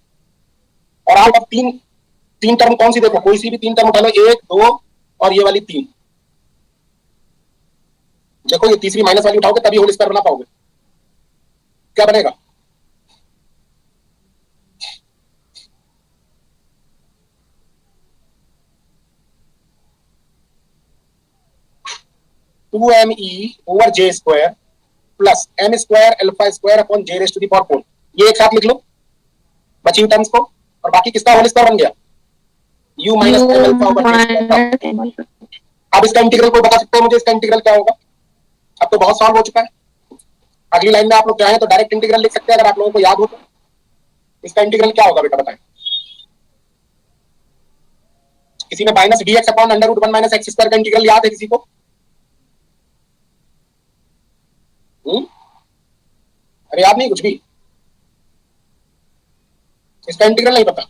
और आप अब तीन टर्म कौन सी देखो, कोई सी भी तीन टर्म उठा लो, 1 2 और ये वाली 3। देखो ये तीसरी माइनस वाली उठाओगे तभी होल स्क्वायर बना पाओगे। क्या बनेगा? Two m e over J square plus M square alpha square upon j raise to the power 4। ये एक साथ लिख लो बची हुई टर्म्स को, और बाकी किसका होल स्क्वायर बन गया? u minus M alpha over जे स्क्वायर। अब इसका इंटीग्रल कोई बता सकते हैं मुझे? इसका इंटीग्रल क्या होगा? अब तो बहुत सॉल्व हो चुका है। अगली लाइन में आप लोग चाहें तो डायरेक्ट इंटीग्रल लिख सकते हैं अगर आप लोगों को याद हो तो। इसका इंटीग्रल क्या होगा बेटा बताएं? किसी ने minus D x upon under root 1 minus x square का इंटीग्रल याद है किसी को? अरे याद नहीं कुछ भी? इसका इंटीग्रल नहीं पता?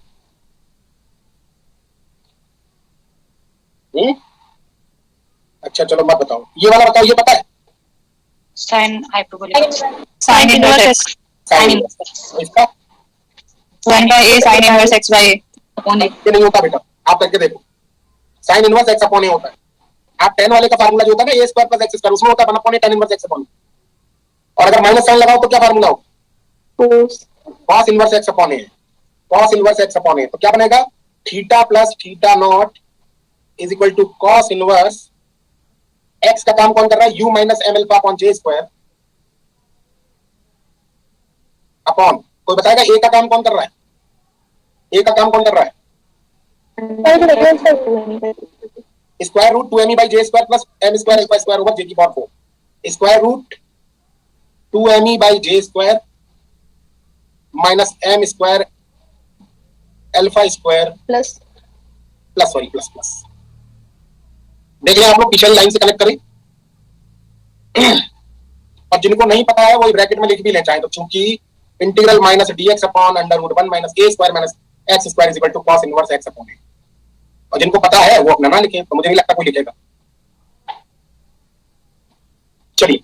अच्छा चलो मत बताओ, ये वाला बताओ, ये पता है? Sin hyperbolic. Sin inverse x. Sin inverse। इसका 1 by a sin inverse x by a upon a. ये नहीं होता बेटा, आप करके देखो। साइन इनवर्स एक्स अपॉन ए होता है। आप टेन वाले का फार्मूला जो होता है ना, ए स्क्वायर प्लस एक्स स्क्वायर, उसमें होता है 1 अपॉन ए टेन इनवर्स एक्स अपॉन। और अगर माइनस साइन लगाओ तो क्या फार्मूला हो? cos inverse X upon A. cos inverse X upon A तो क्या बनेगा? Theta plus theta not is equal to cos inverse X का काम कौन कर रहा है? u minus M alpha upon J square upon, कोई बताएगा ए का काम कौन कर रहा है? ए का काम कौन कर रहा है? Square root 2 M by J square plus M square alpha square over J की power 4। Square root 2 M by J square minus M square alpha square plus sorry plus plus. देख लें आप लोग, पिछली लाइन से कनेक्ट करें। और जिनको नहीं पता है वो ब्रैकेट में लिख भी लें चाहे तो, क्योंकि integral minus D x upon under root 1 minus A square minus x square is equal to cos inverse X upon A. और जिनको पता है वो अपना ना लिखें, तो मुझे नहीं लगता कोई लिखेगा। चलिए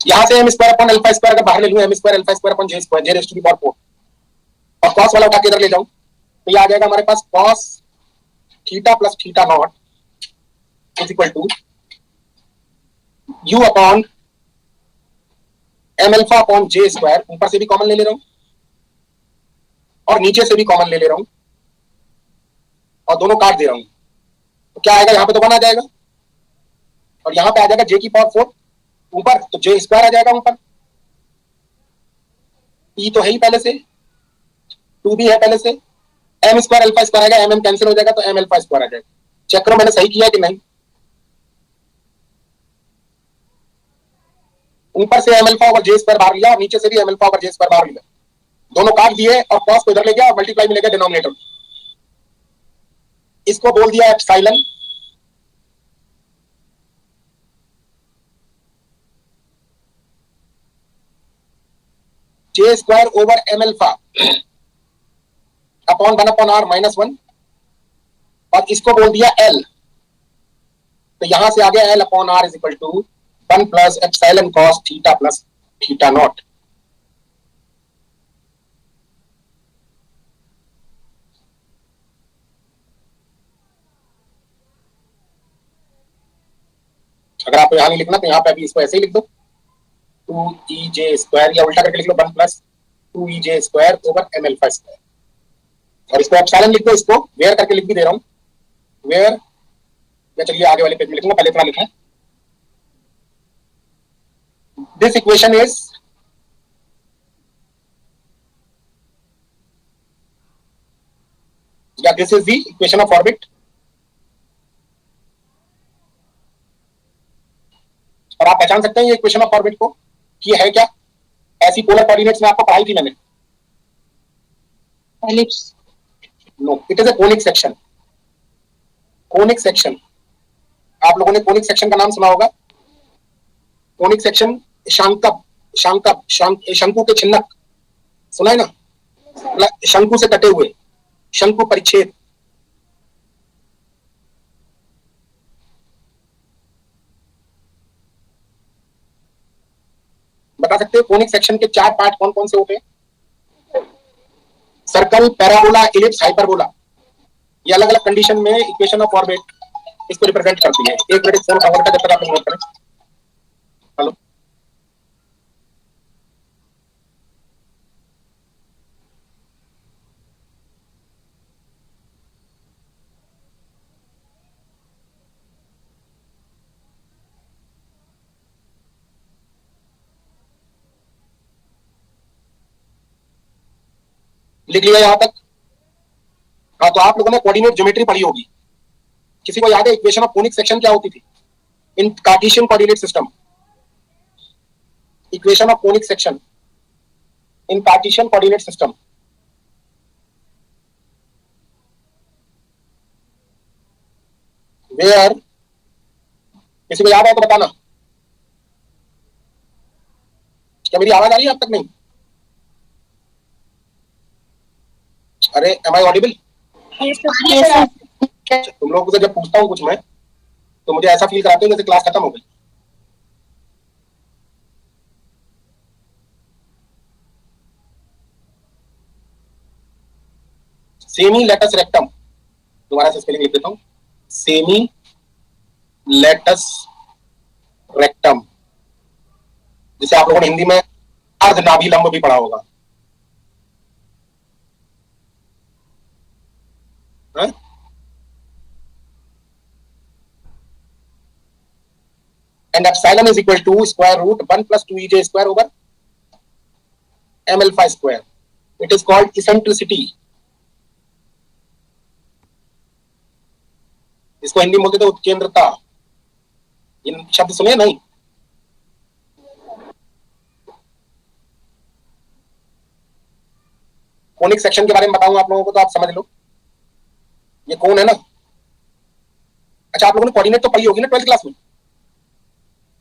यहां से M square upon alpha square अगर बाहर ले लूं, M square alpha square upon J square J raise to the power 4, और cos वाला उठा के इधर ले जाऊं तो ये आ जाएगा हमारे पास cos theta plus theta not is equal to u upon M alpha upon J square. ऊपर से भी कॉमन ले रहा हूं और नीचे से भी कॉमन ले रहा हूं और दोनों काट दे रहा हूं, तो क्या आएगा? यहां पे तो 1 आ जाएगा और यहां पे आ जाएगा जे की पावर 4 ऊपर, तो जे स्क्वायर आ जाएगा ऊपर। ई तो है ही पहले से, 2 भी है पहले से। एम स्क्वायर अल्फा स्क्वायर आएगा, एम एम कैंसिल हो जाएगा तो एम अल्फा स्क्वायर आ जाएगा। चेक करो मैंने सही किया कि नहीं। ऊपर से एम अल्फा ओवर जे स्क्वायर बाहर लिया और नीचे से भी एम अल्फा ओवर जे स्क्वायर बाहर लिया, दोनों काट दिए और cos को इधर ले गया और मल्टीप्लाई में ले गया डिनोमिनेटर। इसको बोल दिया epsilon. J square over M alpha upon 1 upon R minus 1, और इसको बोल दिया एल। तो यहां से आ गया L upon R is equal to 1 plus epsilon cos theta plus theta not. अगर आपको यहां नहीं लिखना तो यहां पे अभी इसको ऐसे ही लिख दो, 2EJ स्क्वायर, या उल्टा करके लिख लो 1 plus 2EJ square over M alpha square. और इसको एप्सिलॉन लिख दो, इसको वेयर करके लिख भी दे रहा हूं, वेयर। या चलिए आगे वाले पेज में लिखूंगा, पहले इतना लिखना है। दिस इक्वेशन इज या this is the equation of orbit और आप पहचान सकते हैं ये इक्वेशन ऑफ ऑर्बिट को कि है क्या? ऐसी पोलर कोऑर्डिनेट्स में आपको पढ़ाई थी मैंने। Ellipse. No, it is a conic section. Conic section, आप लोगों ने कोनिक सेक्शन का नाम सुना होगा। कोनिक सेक्शन शंकु के छिन्नक सुना है ना, शंकु से कटे हुए, शंकु परिच्छेद। बता सकते हो कोनिक सेक्शन के 4 पार्ट कौन कौन से होते हैं? Circle, parabola, ellipse, hyperbola. ये अलग अलग कंडीशन में इक्वेशन ऑफ ऑर्बिट इसको रिप्रेजेंट करती है। एक मिनट फोन कवर का जब तक आप नोट करें। हेलो, लिख लिया यहां तक? हाँ, तो आप लोगों ने कोऑर्डिनेट ज्योमेट्री पढ़ी होगी। किसी को याद है इक्वेशन ऑफ कोनिक सेक्शन क्या होती थी in Cartesian coordinate system? Equation of conic section in Cartesian coordinate system. Where, किसी को याद है तो बताना। क्या मेरी आवाज आ रही है अब तक? नहीं? अरे, एम आई ऑडिबल? तुम लोगों से जब पूछता हूँ कुछ मैं, तो मुझे ऐसा फील कराते हो जैसे क्लास खत्म हो गई। सेमी लेटस रेक्टम, दोबारा से स्पेलिंग लिख देता हूं। सेमी लेटस रेक्टम, जिसे आप लोगों ने हिंदी में अर्धनाभिलंब भी पढ़ा होगा। And epsilon is equal to square root 1 plus 2ej square over m alpha square. It is called eccentricity. इसको हिंदी में बोलते थे उत्केंद्रता। इन शब्द सुने नहीं? कोनिक सेक्शन के बारे में बताऊंगा आप लोगों को तो आप समझ लो। ये कौन है ना? अच्छा, आप लोगों ने कोऑर्डिनेट तो पढ़ी होगी ना 12th क्लास में?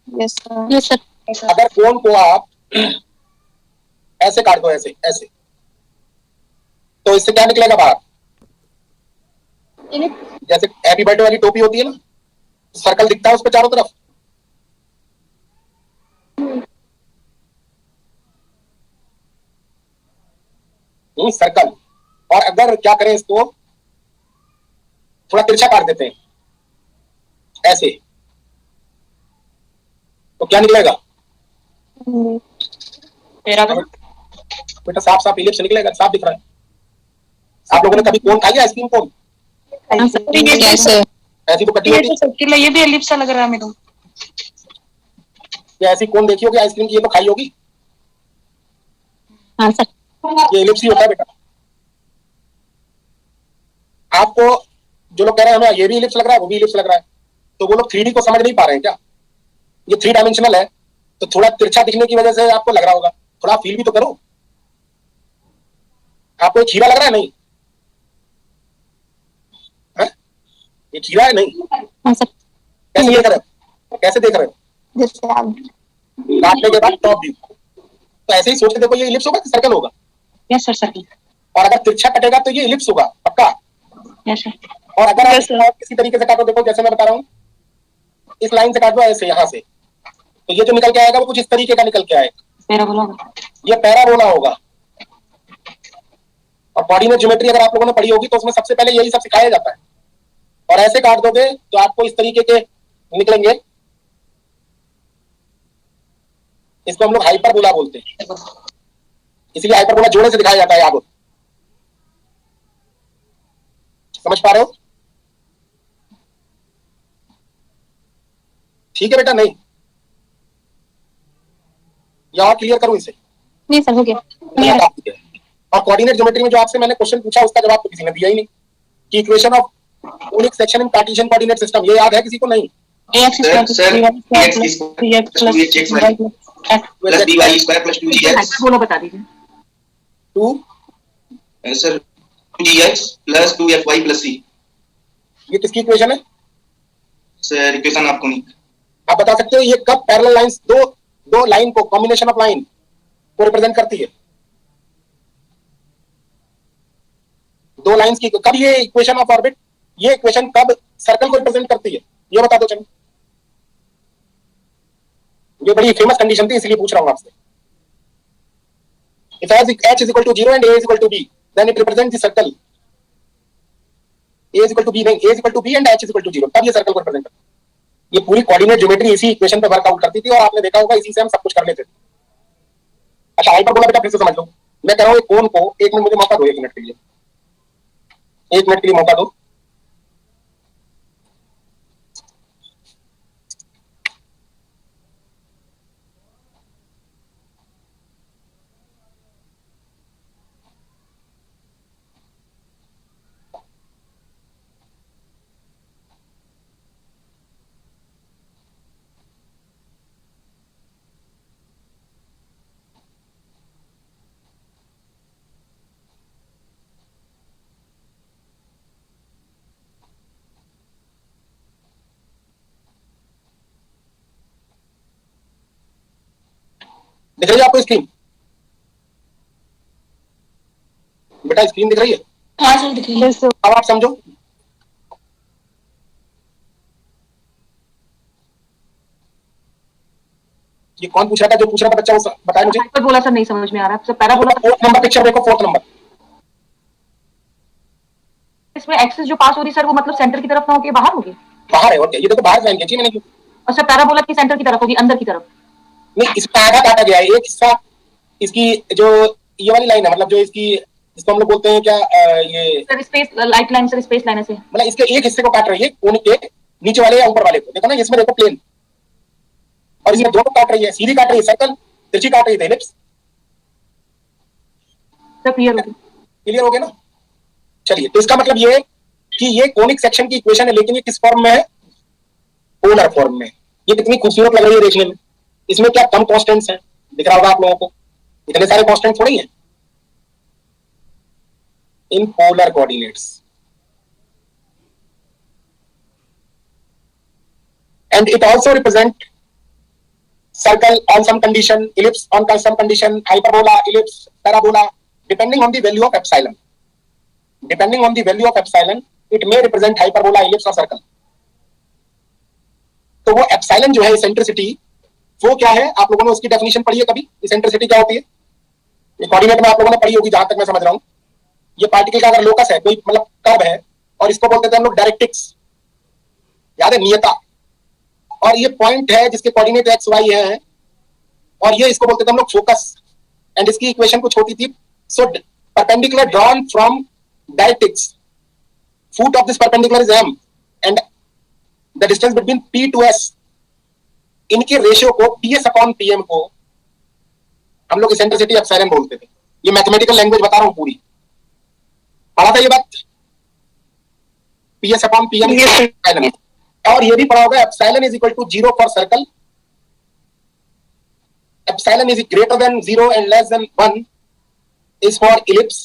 Yes sir. Yes sir. अगर कोन को आप ऐसे काट दो, ऐसे ऐसे, तो इससे क्या निकलेगा बाहर? जैसे हैप्पी बर्थडे वाली टोपी होती है ना, सर्कल दिखता है उस पर चारों तरफ। सर्कल। और अगर क्या करें, इसको थोड़ा तिरछा काट देते हैं ऐसे, तो क्या निकलेगा? बेटा साफ साफ इलिप्स निकलेगा, साफ दिख रहा है। आप लोगों ने कभी कोन खाई है? Ice cream cone? ऐसी तो कटी होती है। ये भी एलिप्स सा लग रहा है मेरे को। ये ऐसी कोन देखी होगी आइसक्रीम की, ये तो खाई होगी। हाँ सर। ये इलिप्स ही होता है बेटा। आपको जो लोग कह रहे हैं हमें ये भी इलिप्स लग रहा है, वो भी इलिप्स लग रहा है, तो वो लोग 3D को समझ नहीं पा रहे हैं क्या? ये 3 डायमेंशनल है, तो थोड़ा तिरछा दिखने की वजह से आपको लग रहा होगा। थोड़ा फील भी तो करो। आपको एक खीरा लग रहा है? नहीं है? ये खीरा है? नहीं। हाँ सर। कैसे देख रहे हो? कैसे देख रहे हो? जैसे आप काटने के बाद टॉप व्यू, तो ऐसे ही सोच के देखो ये इलिप्स होगा कि सर्कल होगा? Yes sir, circle. और अगर तिरछा कटेगा तो ये इलिप्स होगा पक्का। Yes sir. और अगर आप किसी तरीके से काटो, देखो जैसे मैं बता रहा हूँ, इस लाइन से काट दो ऐसे, यहाँ से, तो ये जो निकल के आएगा वो कुछ इस तरीके का निकल के आएगा। पैराबोला। ये पैराबोला होगा। और कोऑर्डिनेट ज्योमेट्री अगर आप लोगों ने पढ़ी होगी तो उसमें सबसे पहले यही सब सिखाया जाता है। और ऐसे काट दोगे तो आपको इस तरीके के निकलेंगे। इसको हम लोग हाइपरबोला बोलते हैं, इसीलिए हाइपरबोला जोड़े से दिखाया जाता है। याद समझ पा रहे हो? ठीक है बेटा? नहीं या और क्लियर करूं इसे? नहीं सर, हो गया। और कोऑर्डिनेट ज्योमेट्री में जो आपसे मैंने क्वेश्चन पूछा उसका जवाब तो किसी ने दिया ही नहीं कि equation of conic section in Cartesian coordinate system, ये याद है किसी को? नहीं। ax Sir, square sir, plus 3y dx square plus 3x plus 2hx y plus x. plus dy square plus 2gx. बोलो बता दीजिए. 2 Sir, 2gx plus 2fy plus c. ये किसकी इक्वेशन है? सर इक्वेशन आपको नहीं. आप बता सकते हो ये कब पैरेलल लाइंस दो लाइन को कॉम्बिनेशन ऑफ लाइन को रिप्रेजेंट करती है? दो लाइंस की कब ये इक्वेशन ऑफ ऑर्बिट, ये इक्वेशन कब सर्कल को रिप्रेजेंट करती है? ये बता दो चलो. ये बड़ी फेमस कंडीशन थी इसलिए पूछ रहा हूं आपसे. If h is equal to 0 and a is equal to b, then it represents the circle. a is equal to b नहीं, a is equal to b and h is equal to 0, तब ये circle को represent करता है. ये पूरी coordinate geometry इसी equation पे वर्कआउट करती थी और आपने देखा होगा इसी से हम सब कुछ कर लेते थे. अच्छा हाइपरबोला बेटा फिर से समझ लो. मैं कह रहा हूँ एक कोण को, एक मिनट मुझे मौका दो, 1 मिनट के लिए, 1 मिनट के लिए मौका दो. दिख रही है आपको स्क्रीन? बेटा स्क्रीन दिख रही है? हाँ सर दिख रही है. अब आप समझो. ये कौन पूछ रहा था? जो पूछ रहा था बच्चा वो बताया मुझे. हाइपरबोला सर नहीं समझ में आ रहा. Sir parabola. Fourth number picture देखो, फोर्थ नंबर. इसमें एक्सिस जो पास हो रही सर वो मतलब सेंटर की तरफ ना होके बाहर होगी. बाहर है और क्या? ये देखो बाहर लाइन खींची मैंने. क्यों? और सर पैराबोला की सेंटर की तरफ होगी, अंदर की तरफ. नहीं, इसका आधा काटा गया है. एक हिस्सा इसकी जो ये वाली लाइन है, मतलब जो इसकी, इसको हम लोग बोलते हैं क्या, ये sir space light line, sir space line से मतलब इसके एक हिस्से को काट रही है, कोण के नीचे वाले या ऊपर वाले को. देखो ना इसमें देखो प्लेन, और इसमें दोनों काट रही है. सीधी काट रही है सर्कल, तिरछी काट रही है एलिप्स. सर क्लियर हो गया. क्लियर हो गया ना? चलिए, तो इसका मतलब ये है कि ये कोनिक सेक्शन की इक्वेशन है, लेकिन ये किस फॉर्म में है? पोलर फॉर्म में. ये कितनी खूबसूरत लग रही है देखने में. इसमें क्या कम कांस्टेंट्स हैं, दिख रहा होगा आप लोगों को. इतने सारे कांस्टेंट थोड़ी हैं in polar coordinates. And it also represent circle on some condition, ellipse on some condition, hyperbola, ellipse, parabola, depending on the value of epsilon. Depending on the value of epsilon, it may represent hyperbola, ellipse or circle. तो वो epsilon जो है eccentricity, वो क्या है? आप लोगों ने उसकी डेफिनेशन पढ़ी है कभी? इसेंट्रिसिटी क्या होती है? ये कोऑर्डिनेट में आप लोगों ने पढ़ी होगी जहां तक मैं समझ रहा हूं. ये पार्टिकल का अगर लोकस है, कोई मतलब कर्व है, और इसको बोलते थे हम लोग डायरेक्ट्रिक्स, याद है, नियता. और ये पॉइंट है जिसके कोऑर्डिनेट एक्स वाई है, और ये इसको बोलते थे हम लोग फोकस. एंड इसकी इक्वेशन कुछ होती थी. So perpendicular drawn from directrix, foot of this perpendicular is m, and the distance between p to s, इनके रेशियो को ps अपॉन pm को हम लोग इसेंट्रिसिटी एप्सिलॉन बोलते थे. ये मैथमेटिकल लैंग्वेज बता रहा हूं पूरी. पढ़ा था ये बात? ps upon pm. और ये भी पढ़ा होगा epsilon is equal to 0 for circle, epsilon is greater than 0 and less than 1 is for ellipse,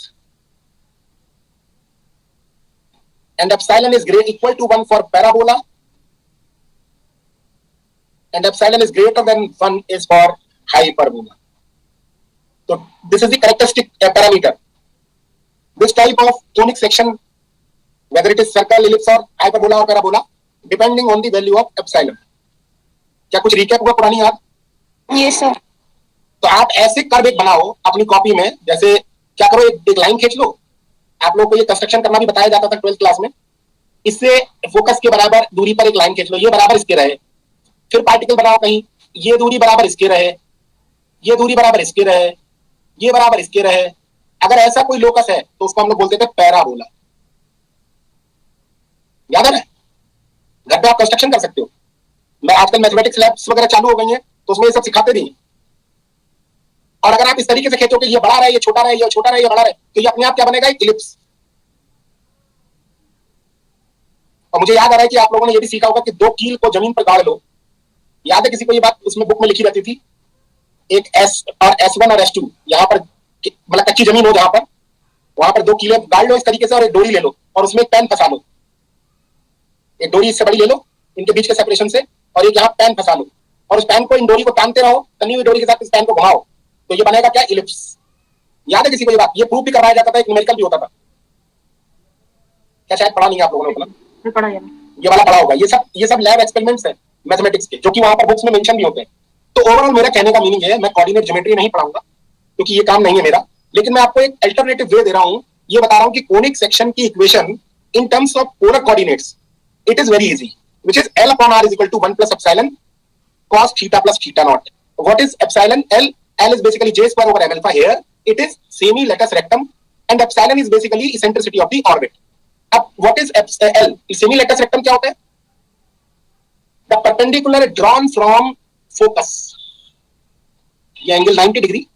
and epsilon is equal to 1 for parabola, and epsilon is greater than 1 is for hyperbola. तो this is the characteristic parameter. This type of conic section, whether it is circle, ellipse or hyperbola or parabola, depending on the value of epsilon. क्या कुछ recap हुआ पुरानी याद? Yes sir. तो आप ऐसे curve एक बनाओ अपनी कॉपी में. जैसे क्या करो, एक लाइन खींच लो. आप लोगों को ये कंस्ट्रक्शन करना भी बताया जाता था 12th क्लास में. इससे फोकस के बराबर दूरी पर एक लाइन खींच लो, ये बराबर इसके रहे. फिर पार्टिकल बनाओ कहीं, ये दूरी बराबर इसके रहे, ये दूरी बराबर इसके रहे, ये बराबर इसके रहे. अगर ऐसा कोई लोकस है तो उसको हम लोग बोलते थे पैराबोला. याद है ना? घर पे आप कंस्ट्रक्शन कर सकते हो. मैं आजकल मैथमेटिक्स लैब्स वगैरह चालू हो गई हैं तो उसमें ये सब सिखाते भी हैं. और अगर आप इस तरीके से खींचो कि ये बड़ा रहे, ये छोटा रहे, ये छोटा रहे, ये बड़ा रहे, तो ये अपने आप क्या बनेगा? एक इलिप्स. और मुझे याद आ रहा है कि आप लोगों ने ये भी सीखा होगा कि दो कील को जमीन पर गाड़ लो। याद है किसी को ये बात? उसमें बुक में लिखी रहती थी, एक S1 और S2, यहाँ पर मतलब कच्ची जमीन हो जहां पर, वहां पर दो कीले गाड़ लो इस तरीके से और एक डोरी ले लो और उसमें एक पेन फंसा लो। एक डोरी इससे बड़ी ले लो इनके बीच के सेपरेशन से, और एक यहाँ पेन फंसा लो और उस पेन को, इन डोरी को तानते रहो, तनी हुई डोरी के साथ इस पेन को घुमाओ तो ये बनेगा क्या? इलिप्स। याद है किसी को ये बात? ये प्रूफ भी करवाया जाता था, एक न्यूमेरिकल भी होता था। क्या शायद पढ़ा नहीं है आप लोगों ने? पढ़ा है। ये वाला पढ़ा होगा। ये सब लैब एक्सपेरिमेंट्स है मैथमेटिक्स के, जो कि वहां पर बुक्स में मेंशन भी होते हैं। तो ओवरऑल मेरा कहने का मीनिंग है, मैं कोऑर्डिनेट ज्योमेट्री नहीं पढ़ाऊंगा क्योंकि ये काम नहीं है मेरा, लेकिन मैं आपको एक अल्टरनेटिव वे दे रहा हूं। ये बता रहा हूं कि कोनिक सेक्शन की equation in terms of polar coordinates it is very easy, which is L upon R is equal to 1 plus epsilon cos theta plus theta naught. What is epsilon? L is basically J square over M alpha. Here it is semi-latus rectum and epsilon is basically eccentricity of the orbit. अब what is L? Semi-latus rectum क्या होता है? The perpendicular drawn from focus. ये angle 90 degree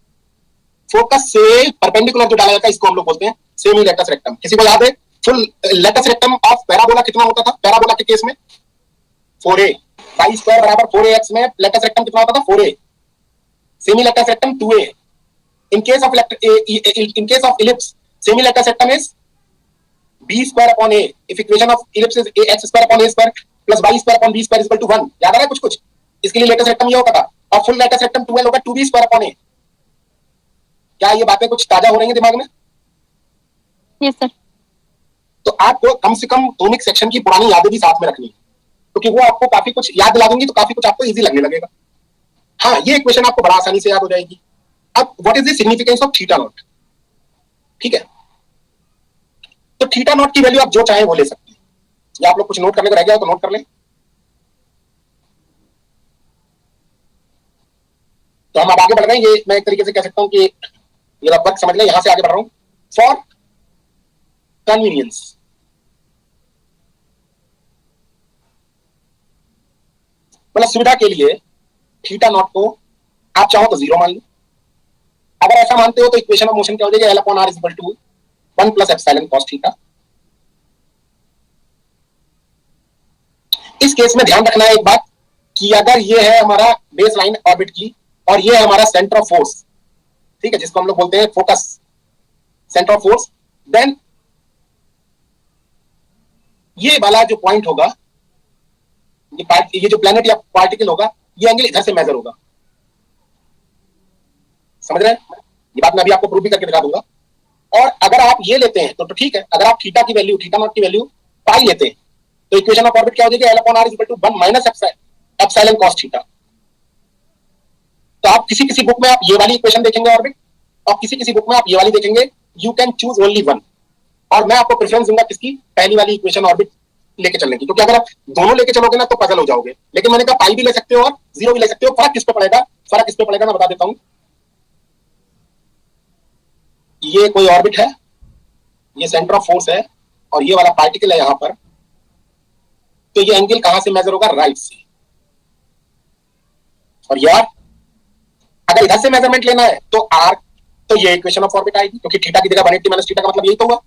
focus से perpendicular जो डाला जाता है इसको हम लोग बोलते हैं सेमी लेटस रेक्टम। किसी को याद है full latus rectum of parabola कितना होता था? पैराबोला के केस में 4a, पाई स्क्वायर बराबर 4ax में लेटस रेक्टम कितना होता था? 4a। Semi latus rectum 2a। In case of ellipse semi latus rectum is b square upon a. If equation of ellipse is ax square upon a square plus y square upon b square is equal to 1. याद आ रहा है कुछ कुछ? इसके लिए latus rectum ये होता था, और फुल लेटस रेक्टम 2l होगा 2b square upon a। क्या ये बातें कुछ ताजा हो रही हैं दिमाग में? Yes sir. तो आपको कम से कम कोनिक सेक्शन की पुरानी यादें भी साथ में रखनी है, क्योंकि वो आपको काफी कुछ याद दिला देंगी, तो काफी कुछ आपको इजी लगने लगेगा। हाँ, ये इक्वेशन आपको बड़ा आसानी से याद हो जाएगी। अब what is the significance of theta naught? ठीक है, तो थीटा नॉट की वैल्यू आप जो चाहे वो ले सकते हैं। या आप लोग कुछ नोट करने को रह गया तो नोट कर लें। तो हम अब आगे बढ़ रहे हैं। ये मैं एक तरीके से कह सकता हूं कि ये लगभग समझ लें, यहां से आगे बढ़ रहा हूं फॉर कन्वीनियंस। मतलब सुविधा के लिए थीटा नॉट को आप चाहो तो 0 मान लो। अगर ऐसा मानते हो तो इक्वेशन ऑफ मोशन क्या हो जाएगा? L upon R is equal to 1 plus epsilon cos theta. इस केस में ध्यान रखना है एक बात कि अगर ये है हमारा बेस लाइन ऑर्बिट की और ये है हमारा सेंटर ऑफ फोर्स, ठीक है, जिसको हम लोग बोलते हैं focus centre of force, then ये वाला जो पॉइंट होगा, ये जो प्लैनेट या पार्टिकल होगा, ये एंगल इधर से मेजर होगा। समझ रहे हैं? ये बात मैं अभी आपको प्रूव भी करके दिखा दूंगा। और अगर आप ये लेते हैं तो ठीक है, अगर आप थीटा की वैल्यू, थीटा नॉट की वैल्यू पाई लेते हैं तो इक्वेशन ऑफ ऑर्बिट क्या हो जाएगी? L upon R is equal to 1 minus epsilon cos theta. तो आप किसी बुक में आप ये वाली इक्वेशन देखेंगे ऑर्बिट, और किसी बुक में आप ये वाली देखेंगे। You can choose only one, और मैं आपको प्रेफरेंस दूंगा किसकी? पहली वाली इक्वेशन ऑर्बिट लेके चलने की, क्योंकि अगर आप दोनों लेके चलोगे ना तो पजल हो जाओगे। लेकिन मैंने कहा पाई भी ले सकते हो और 0 भी ले सकते हो। फर्क किस पे पड़ेगा? फर्क किस पे पड़ेगा मैं बता देता हूं। ये कोई ऑर्बिट है, ये सेंटर ऑफ फोर्स है, और ये वाला पार्टिकल है यहां पर, तो ये एंगल कहां से मेजर होगा? राइट से। और यार अगर इधर से मेजरमेंट लेना है तो आर, तो ये इक्वेशन ऑफ ऑर्बिट आएगी, क्योंकि थीटा की जगह 180 माइनस थीटा का मतलब यही तो हुआ।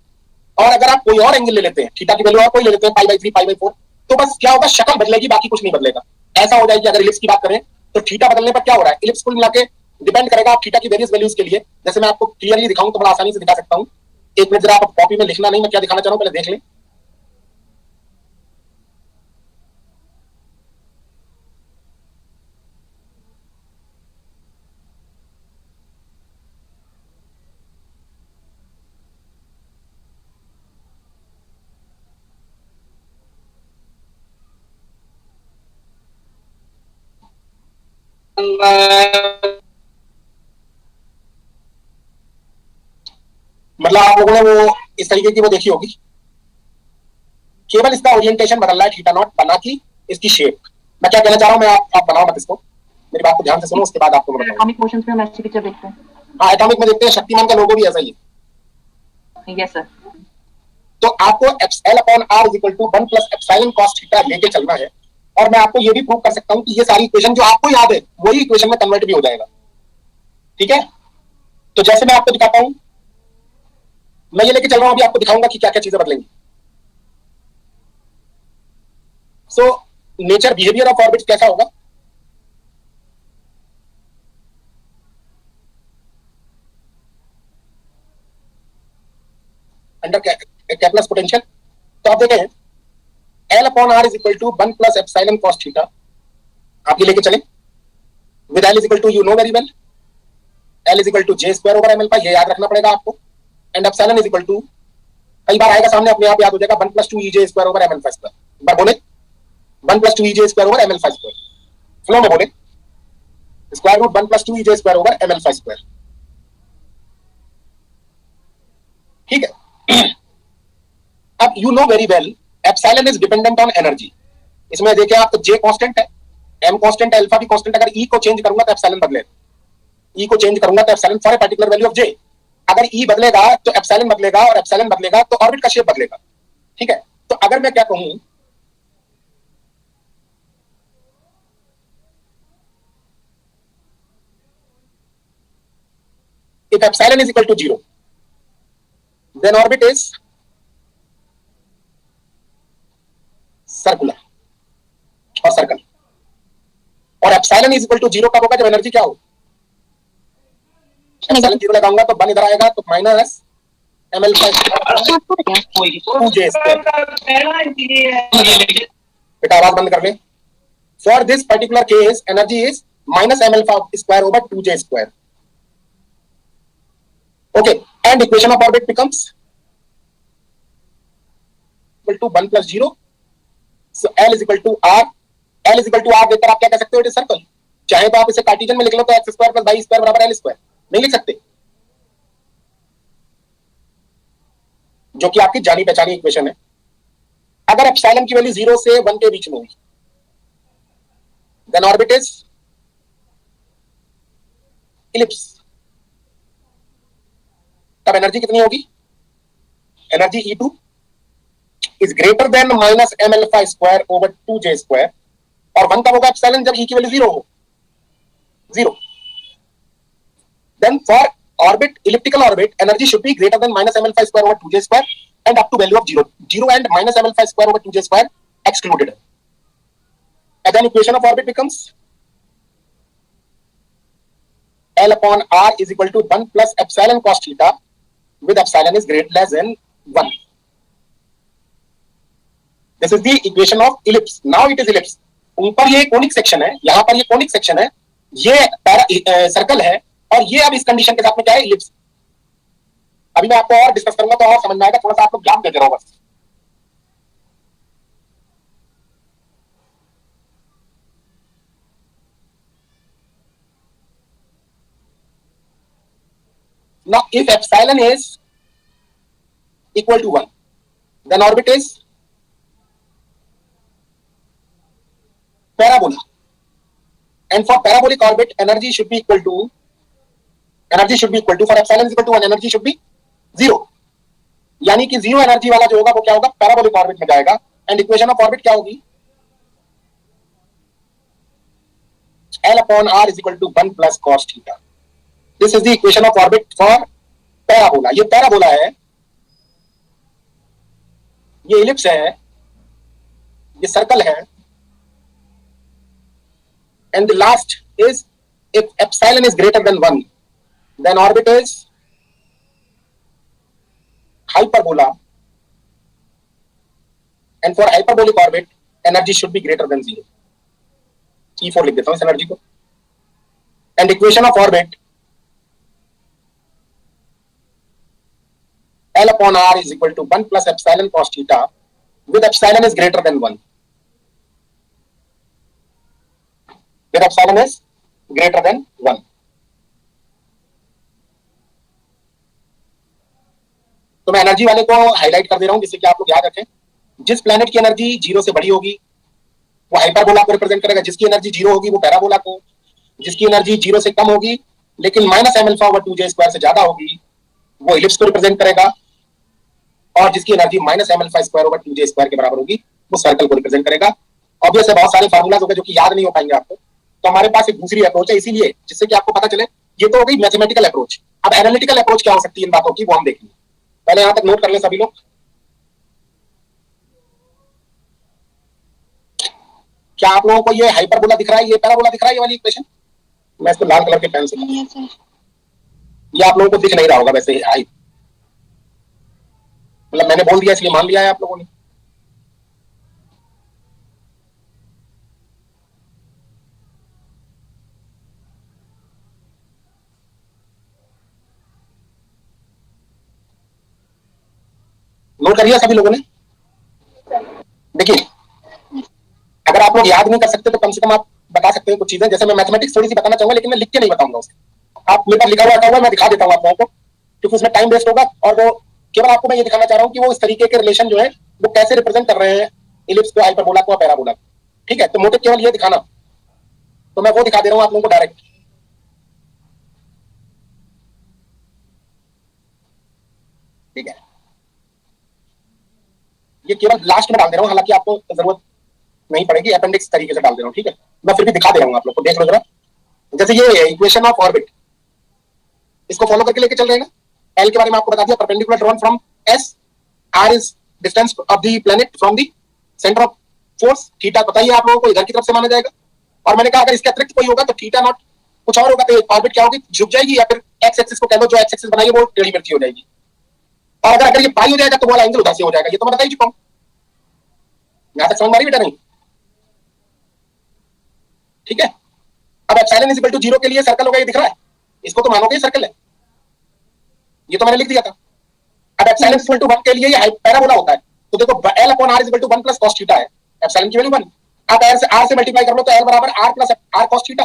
और अगर आप कोई और एंगल ले लेते हैं, थीटा की वैल्यू और कोई ले लेते हैं, π/3 π/4, तो बस क्या होगा? शक्ल बदलेगी, बाकी कुछ नहीं बदलेगा। ऐसा हो जाएगी। अगर इलिप्स की बात करें तो थीटा बदलने पर क्या हो रहा है? इलिप्स कुल मिला के डिपेंड करेगा आप थीटा की वेरियस वैल्यूज के लिए। जैसे मैं आपको क्लियरली दिखाऊं तो बड़ा आसानी से दिखा सकता हूं। एक मिनट जरा, आप कॉपी में लिखना नहीं, मैं क्या दिखाना चाह रहा हूं पहले देख लें। मतलब आप लोगों ने वो इस तरीके की वो देखी होगी, केवल इसका ओरिएंटेशन बदल रहा है थीटा नॉट, बना की इसकी शेप। मैं क्या कहना चाह रहा हूं, मैं आप बनाओ मत इसको, मेरी बात को ध्यान से सुनो, उसके बाद आपको बताऊंगा। एटॉमिक मोशंस में हम ऐसी पिक्चर देखते हैं। हाँ, एटॉमिक में देखते हैं, शक्तिमान का लोगो भी ऐसा ही है। Yes sir. तो आपको L upon R is equal to 1 plus epsilon cos theta लेके चलना है। और मैं आपको ये भी प्रूव कर सकता हूं कि ये सारी इक्वेशन जो आपको याद है वही इक्वेशन में कन्वर्ट भी हो जाएगा। ठीक है, तो जैसे मैं आपको दिखाता हूं, मैं ये लेके चल रहा हूं, अभी आपको दिखाऊंगा कि क्या क्या चीजें बदलेंगी। So nature behaviour of orbit कैसा होगा? Under Kepler's potential. तो आप देखें L upon R is equal to 1 plus epsilon cos theta. आप ये लेके चलें with L is equal to you know very well L is equal to J square over ML, ये याद रखना पड़ेगा आपको। And epsilon is equal to, कई बार आएगा सामने अपने आप याद हो जाएगा, 1 plus 2 EJ square over ML square. एक बार बोले 1 plus 2 EJ square over ML square. Flow में बोले square root 1 plus 2 EJ square over ML square. ठीक है। अब you know very well epsilon is dependent on energy. इसमें देखिए आप, तो J कांस्टेंट है, M कांस्टेंट है, अल्फा भी कांस्टेंट। अगर E को चेंज करूंगा तो एप्सिलॉन बदलेगा, E को चेंज करूंगा तो epsilon for a particular value of J। अगर E बदलेगा तो एप्सिलॉन बदलेगा, और एप्सिलॉन बदलेगा तो ऑर्बिट का शेप बदलेगा। ठीक है। तो अगर मैं क्या कहूं, if epsilon is equal to 0, then orbit is circular or circle। और epsilon is equal to 0 कब होगा? जब एनर्जी क्या हो, epsilon 0 लगाऊंगा तो 1 इधर आएगा, तो माइनस ML 2J स्क्वायर। बेटा आवाज बंद कर ले। For this particular case energy is minus ML square over 2J square. Okay, and equation of orbit becomes equal to 1 plus 0. So L is equal to R. L is equal to R देकर आप क्या कह सकते हो? It is circle. चाहे तो आप इसे कार्टेशियन में लिख लो, तो x square plus y square बराबर L स्क्वायर। नहीं लिख सकते, जो कि आपकी जानी पहचानी इक्वेशन है। अगर एप्सिलॉन की वैल्यू 0 से 1 के बीच में होगी, देन ऑर्बिट इज इलिप्स। तब एनर्जी कितनी होगी? Energy E2 is greater than minus ML square over 2J square. और 1 कब होगा एप्सिलॉन? जब E की वैल्यू 0 हो, 0। Then for orbit, elliptical orbit, energy should be greater than minus ML square over 2J square and up to value of 0। 0 एंड minus ML square over 2J square excluded. And then equation of orbit becomes L upon R is equal to 1 plus epsilon cos theta with epsilon is greater less than 1. This is the equation of ellipse. Now it is ellipse. ऊपर ये conic section है, यहाँ पर ये conic section है, ये circle है, और ये अब इस कंडीशन के साथ में क्या है? इलिप्स। अभी मैं आपको और डिस्कस करूंगा तो और समझ में आएगा, थोड़ा सा आपको ज्ञान देते रहो बस। Now, if epsilon is equal to 1, then orbit is parabola. And for parabolic orbit, energy should be equal to, for epsilon is equal to 1, energy should be 0. यानी कि 0 एनर्जी वाला जो होगा वो क्या होगा? पैराबोलिक ऑर्बिट में जाएगा। एंड इक्वेशन ऑफ ऑर्बिट क्या होगी? L upon R is equal to 1 plus cos theta. This is the equation of orbit for parabola. ये पैराबोला है, ये इलिप्स है, ये सर्कल है। And the last is if epsilon is greater than 1, then orbit is hyperbola. And for hyperbolic orbit, energy should be greater than 0. E4 लिख देता हूं इस एनर्जी को। And equation of orbit L upon R is equal to 1 plus epsilon cos theta with epsilon is greater than 1. With epsilon is greater than 1. तो मैं energy वाले को highlight कर दे रहा हूं जिससे कि आप लोग याद रखें। जिस प्लैनेट की एनर्जी 0 से बड़ी होगी वो हाइपरबोला को रिप्रेजेंट करेगा, जिसकी एनर्जी 0 होगी वो पैराबोला को, जिसकी एनर्जी 0 से कम होगी लेकिन minus M alpha over 2J square से ज्यादा होगी वो इलिप्स को रिप्रेजेंट करेगा, और जिसकी energy minus M alpha square over 2J square के बराबर होगी वो सर्कल को रिप्रेजेंट करेगा। ऑब्वियस है बहुत सारे फार्मूलाज होंगे जो कि याद नहीं हो पाएंगे आपको, तो हमारे पास एक दूसरी अप्रोच है इसीलिए जिससे कि आपको पता चले। ये तो हो गई मैथमेटिकल अप्रोच। अब एनालिटिकल अप्रोच क्या हो सकती है इन बातों की वो हम देखेंगे। पहले यहां तक नोट कर लें सभी लोग। क्या आप लोगों को ये हाइपरबोला दिख रहा है, ये पैराबोला दिख रहा है, ये वाली इक्वेशन? मैं इसको लाल कलर के पेन से, ये आप लोगों को दिख नहीं रहा होगा वैसे हाइप, मतलब मैंने बोल दिया इसलिए मान लिया है आप लोगों ने। नोट कर लिया सभी लोगों ने? देखिए, अगर आप लोग याद नहीं कर सकते तो कम से कम आप बता सकते हैं कुछ चीजें। जैसे मैं मैथमेटिक्स थोड़ी सी बताना चाहूंगा, लेकिन मैं लिख के नहीं बताऊंगा उसे। आप मेरे पास लिखा हुआ मैं दिखा देता हूँ आप लोगों को, क्योंकि उसमें टाइम वेस्ट होगा। और वो केवल आपको मैं ये दिखाना चाह रहा हूँ कि वो इस तरीके के रिलेशन जो है वो कैसे रिप्रेजेंट कर रहे हैं इलिप्स को, हाइपरबोला को, पैराबोला को। ठीक है, तो मोटिव केवल ये दिखाना, तो मैं वो दिखा दे रहा हूँ आप लोगों को डायरेक्ट। ठीक है, ये केवल लास्ट में डाल दे रहा हूँ, हालांकि आपको जरूरत नहीं पड़ेगी, अपेंडिक्स तरीके से डाल दे रहा हूँ। ठीक है, मैं फिर भी दिखा दे रहा हूँ आप लोग को, देख लो जरा। जैसे ये इक्वेशन ऑफ ऑर्बिट, इसको फॉलो करके लेके चल रहे हैं ना। एल के बारे में आपको बता दिया, perpendicular drawn from S, R is distance of the planet from the centre of force, theta बताइए आप लोगों को इधर की तरफ से माना जाएगा। और मैंने कहा अगर इसके अतिरिक्त कोई होगा तो थीटा नॉट कुछ और होगा, तो ऑर्बिट क्या होगी, झुक जाएगी, या फिर एक्स एक्सिस को कह लो, जो एक्स एक्सिस बनाइए वो टेढ़ी मिर्ची हो जाएगी। और अगर ये पाई हो जाएगा तो वो वाला एंगल उधर से हो जाएगा। ये तो मैं बता ही चुका हूं, यहां तक समझ मारी बेटा? नहीं? ठीक है, अब एप्सिलॉन इज इक्वल टू 0 के लिए सर्कल होगा, ये दिख रहा है, इसको तो मानोगे सर्कल है, ये तो मैंने लिख दिया था। अब एप्सिलॉन इज इक्वल टू 1 के लिए ये पैराबोला होता है, तो देखो L upon R is equal to 1 plus cos theta है, एप्सिलॉन की वैल्यू 1। आप R से मल्टीप्लाई कर लो तो L बराबर R plus R cos theta.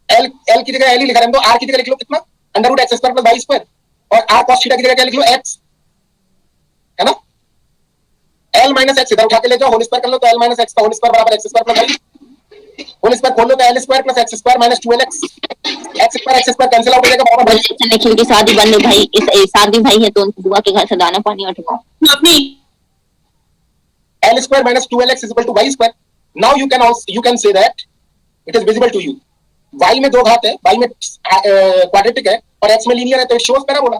L की जगह L ही लिखा रहने दो, R की जगह लिख लो कितना, under root X square plus Y square, और R cos थीटा की जगह क्या लिख लो, x, है ना। L माइनस एक्स इधर उठा के ले जाओ, होल स्क्वायर कर लो तो L माइनस एक्स का होल स्क्वायर बराबर X square plus Y, whole square खोल लो तो L square plus X square minus 2LX, X square cancel out हो जाएगा बराबर भाई। निखिल की शादी बंद है भाई, इस शादी भाई है तो उनकी बुआ के घर से दाना पानी उठवाओ अपनी। L square minus 2LX is equal to y square. Now you can say that it is visible to you. y में दो घात है, y में क्वाड्रेटिक है और x में लीनियर है, तो it shows parabola.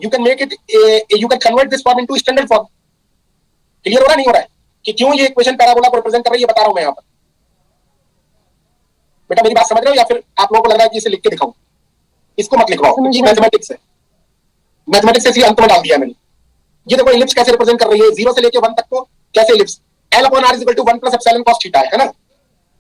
You can make it, you can convert this form into standard form. Clear हो रहा नहीं हो रहा है कि क्यों ये इक्वेशन पैराबोला को रिप्रेजेंट कर रही है, बता रहा हूं मैं यहाँ पर। बेटा मेरी बात समझ रहे हो या फिर आप लोगों को लग रहा है कि इसे लिख के दिखाऊं? इसको मत लिखवाओ, क्योंकि मैथमेटिक्स है, मैथमेटिक्स से अंत में डाल दिया मैंने। ये देखो इलिप्स कैसे रिप्रेजेंट कर रही है, 0 से लेके 1 तक को कैसे ellipse. L upon R is equal to 1 plus epsilon cos theta है ना।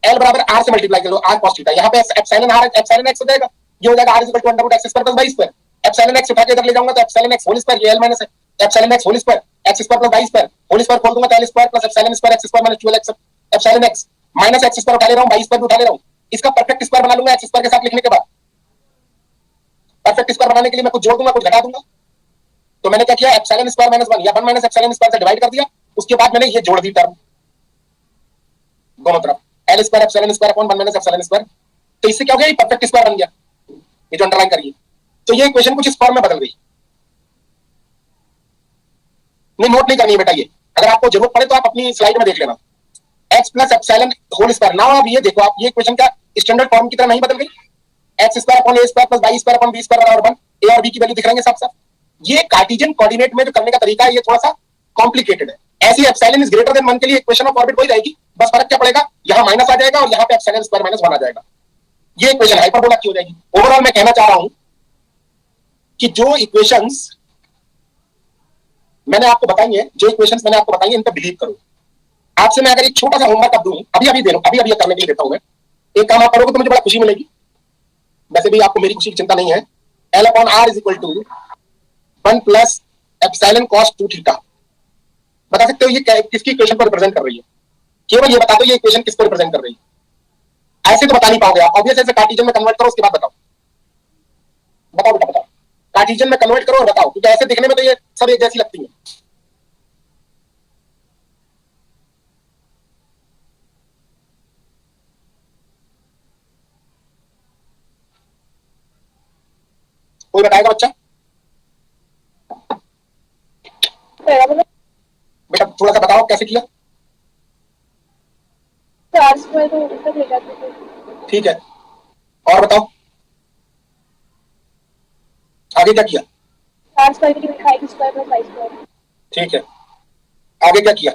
L बराबर R से मल्टीप्लाई कर लो, R cos थीटा, यहाँ पे एप्सिलॉन R एप्सिलॉन x हो जाएगा, ये हो जाएगा R is equal to under root X square plus Y square. Epsilon x उठा के इधर ले जाऊंगा तो एप्सिलॉन x होल स्क्वायर, ये L माइनस है, epsilon x whole square x square plus Y square, whole square खोल दूंगा तो L square plus epsilon square x square minus 2LX, epsilon x minus x square उठा ले रहा हूं, Y square उठा ले रहा हूं, इसका परफेक्ट स्क्वायर बना लूंगा x स्क्वायर के साथ लिखने के बाद। परफेक्ट स्क्वायर बनाने के लिए मैं कुछ जोड़ दूंगा, कुछ घटा दूंगा, तो मैंने क्या किया, एप्सिलॉन स्क्वायर माइनस 1 या 1 माइनस एप्सिलॉन स्क्वायर से डिवाइड कर दिया, उसके बाद मैंने ये जोड़ दी टर्म दोनों तरफ, L square epsilon square upon 1 minus epsilon square. तो इससे क्या हो गया, ये परफेक्ट स्क्वायर बन गया, ये जो अंडरलाइन करिए। तो ये इक्वेशन कुछ इस फॉर्म में बदल गई। नहीं नोट नहीं करनी है बेटा, ये अगर आपको जरूरत पड़े तो आप अपनी स्लाइड में देख लेना, x plus epsilon whole square. Now अब ये देखो आप, ये इक्वेशन का स्टैंडर्ड फॉर्म की तरह नहीं बदल गई, x square upon a square plus y square upon b square बराबर 1, a और b की वैल्यू दिख रही है साफ साफ। ये कार्टेशियन कोऑर्डिनेट में जो करने का तरीका है ये थोड़ा सा कॉम्प्लिकेटेड है। ऐसी एप्सिलॉन इज ग्रेटर देन 1 के लिए इक्वेशन ऑफ ऑर्बिट वही रहेगी, बस फर्क क्या पड़ेगा, यहाँ माइनस आ जाएगा और यहाँ पे एप्सिलॉन स्क्वायर माइनस 1 आ जाएगा, ये इक्वेशन हाइपरबोला की हो जाएगी। ओवरऑल मैं कहना चाह रहा हूं कि जो इक्वेशंस मैंने आपको बताई है, जो इक्वेशंस मैंने आपको बताई है, इन पर बिलीव करो। आपसे मैं अगर एक छोटा सा होमवर्क अब दूं, अभी दे रहा हूं, अभी करने के लिए देता हूं मैं, एक काम आप करोगे तो मुझे बड़ा खुशी मिलेगी, वैसे भी आपको मेरी खुशी की चिंता नहीं है। L upon R is equal to 1 plus epsilon cos 2 theta. बता सकते हो ये किसकी इक्वेशन को रिप्रेजेंट कर रही है? केवल ये बता दो ये इक्वेशन किसको रिप्रेजेंट कर रही है। ऐसे तो बता नहीं पाओगे आप, ऑब्वियस ऐसे कार्टेशियन में कन्वर्ट करो, उसके बाद बताओ। बताओ बेटा बताओ, कार्टेशियन में कन्वर्ट करो और बताओ, क्योंकि ऐसे दिखने में तो ये सब एक जैसी लगती है। कोई बताएगा बच्चा? बेटा थोड़ा सा बताओ कैसे किया। ठीक है, और बताओ आगे क्या किया? ठीक है, आगे क्या किया?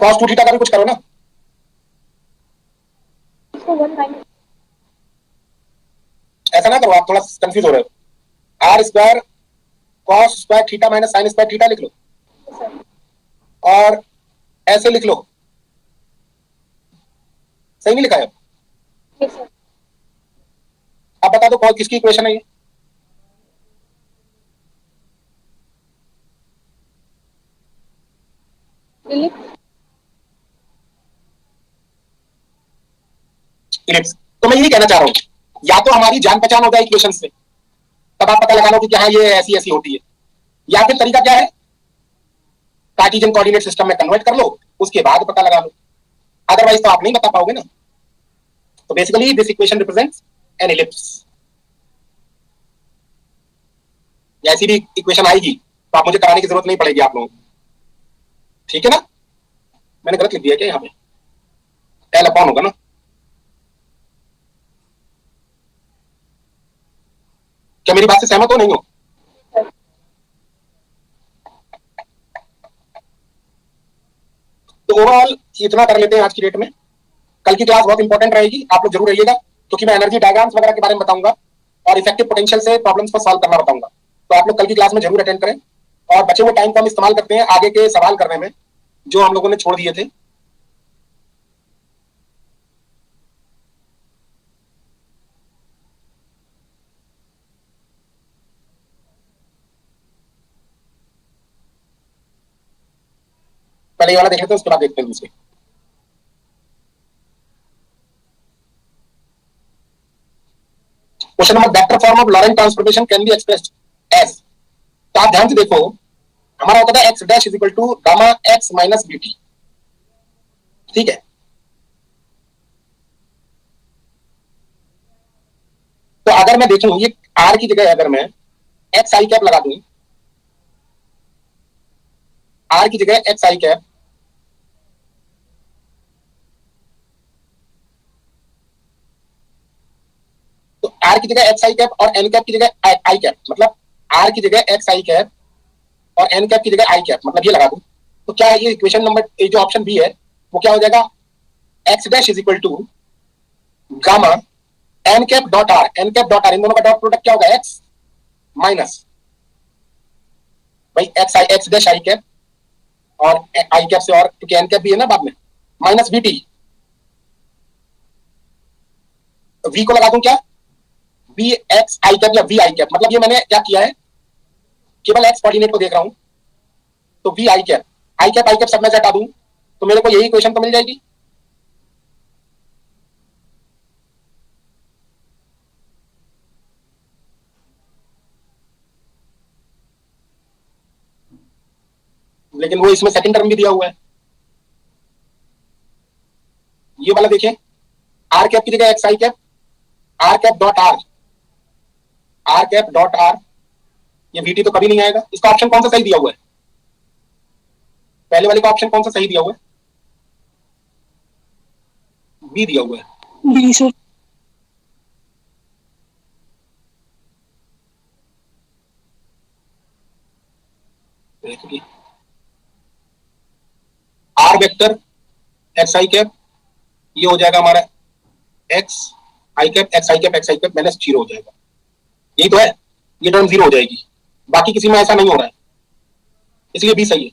cos 2 थीटा का भी कुछ करो ना, ऐसा ना करो, आप थोड़ा कंफ्यूज हो रहे हो। R square cos square theta minus sine square theta लिख लो, और ऐसे लिख लो, सही नहीं लिखा है? अब बता दो कौन किसकी इक्वेशन है ये? इलिप्स। तो मैं यही कहना चाह रहा हूं, या तो हमारी जान पहचान हो जाए इक्वेशन से, तब आप पता लगा लो कि हाँ ये ऐसी ऐसी होती है, या फिर तरीका क्या है, कार्टेशियन कोऑर्डिनेट सिस्टम में कन्वर्ट कर लो, उसके बाद पता लगा लो, अदरवाइज तो आप नहीं बता पाओगे ना। तो basically this equation represents an ellipse. ऐसी भी इक्वेशन आएगी तो आप मुझे कराने की जरूरत नहीं पड़ेगी आप लोगों को, ठीक है ना? मैंने गलत लिख दिया क्या यहाँ पे? एल अपॉन होगा ना। क्या मेरी बात से सहमत हो नहीं हो? तो ओवरऑल इतना कर लेते हैं आज की डेट में। कल की क्लास बहुत इंपॉर्टेंट रहेगी, आप लोग जरूर रहिएगा, क्योंकि मैं एनर्जी डायग्राम्स वगैरह के बारे में बताऊंगा और इफेक्टिव पोटेंशियल से प्रॉब्लम्स को सॉल्व करना बताऊंगा। तो आप लोग कल की क्लास में जरूर अटेंड करें, और बचे हुए टाइम को हम इस्तेमाल करते हैं आगे के सवाल करने में जो हम लोगों ने छोड़ दिए थे। पहले ये वाला देख लेते हैं, उसके बाद देखते हैं दूसरे। Question number, vector form of Lorentz transformation can be expressed as. तो आप ध्यान से देखो, हमारा होता था X dash is equal to gamma X minus BT, ठीक है? तो अगर मैं देखूं ये आर की जगह अगर मैं एक्स आई कैप लगा दूं, आर की जगह एक्स आई कैप, तो आर की जगह एक्स आई कैप और एन कैप की जगह आई कैप, मतलब आर की जगह एक्स आई कैप और एन कैप की जगह आई कैप, मतलब ये लगा दूं, तो क्या ये इक्वेशन नंबर जो ऑप्शन बी है वो क्या हो जाएगा? X dash is equal to gamma N cap dot R, N cap dot R, इन दोनों का डॉट प्रोडक्ट क्या होगा? एक्स माइनस भाई X I, X dash I cap और आई कैप से, और क्योंकि एन कैप भी है ना बाद में, माइनस वी टी। वी को लगा दूं क्या? वी एक्स आई कैप या वी आई कैप, मतलब ये मैंने क्या किया है, केवल एक्स कोऑर्डिनेट को देख रहा हूं, तो V I cap, I cap सब मैं हटा दूं तो मेरे को यही इक्वेशन तो मिल जाएगी। लेकिन वो इसमें सेकंड टर्म भी दिया हुआ है, ये वाला देखिए, आर कैप की जगह X I cap, R cap dot R, R cap dot R, ये वीटी तो कभी नहीं आएगा। इसका ऑप्शन कौन सा सही दिया हुआ है? पहले वाले का ऑप्शन कौन सा सही दिया हुआ है? बी दिया हुआ है। B sir. R vector X I cap, ये हो जाएगा हमारा X I cap, X I cap, X I cap minus 0 हो जाएगा, यही तो है, ये टर्म 0 हो जाएगी, बाकी किसी में ऐसा नहीं हो रहा है, इसलिए बी सही है।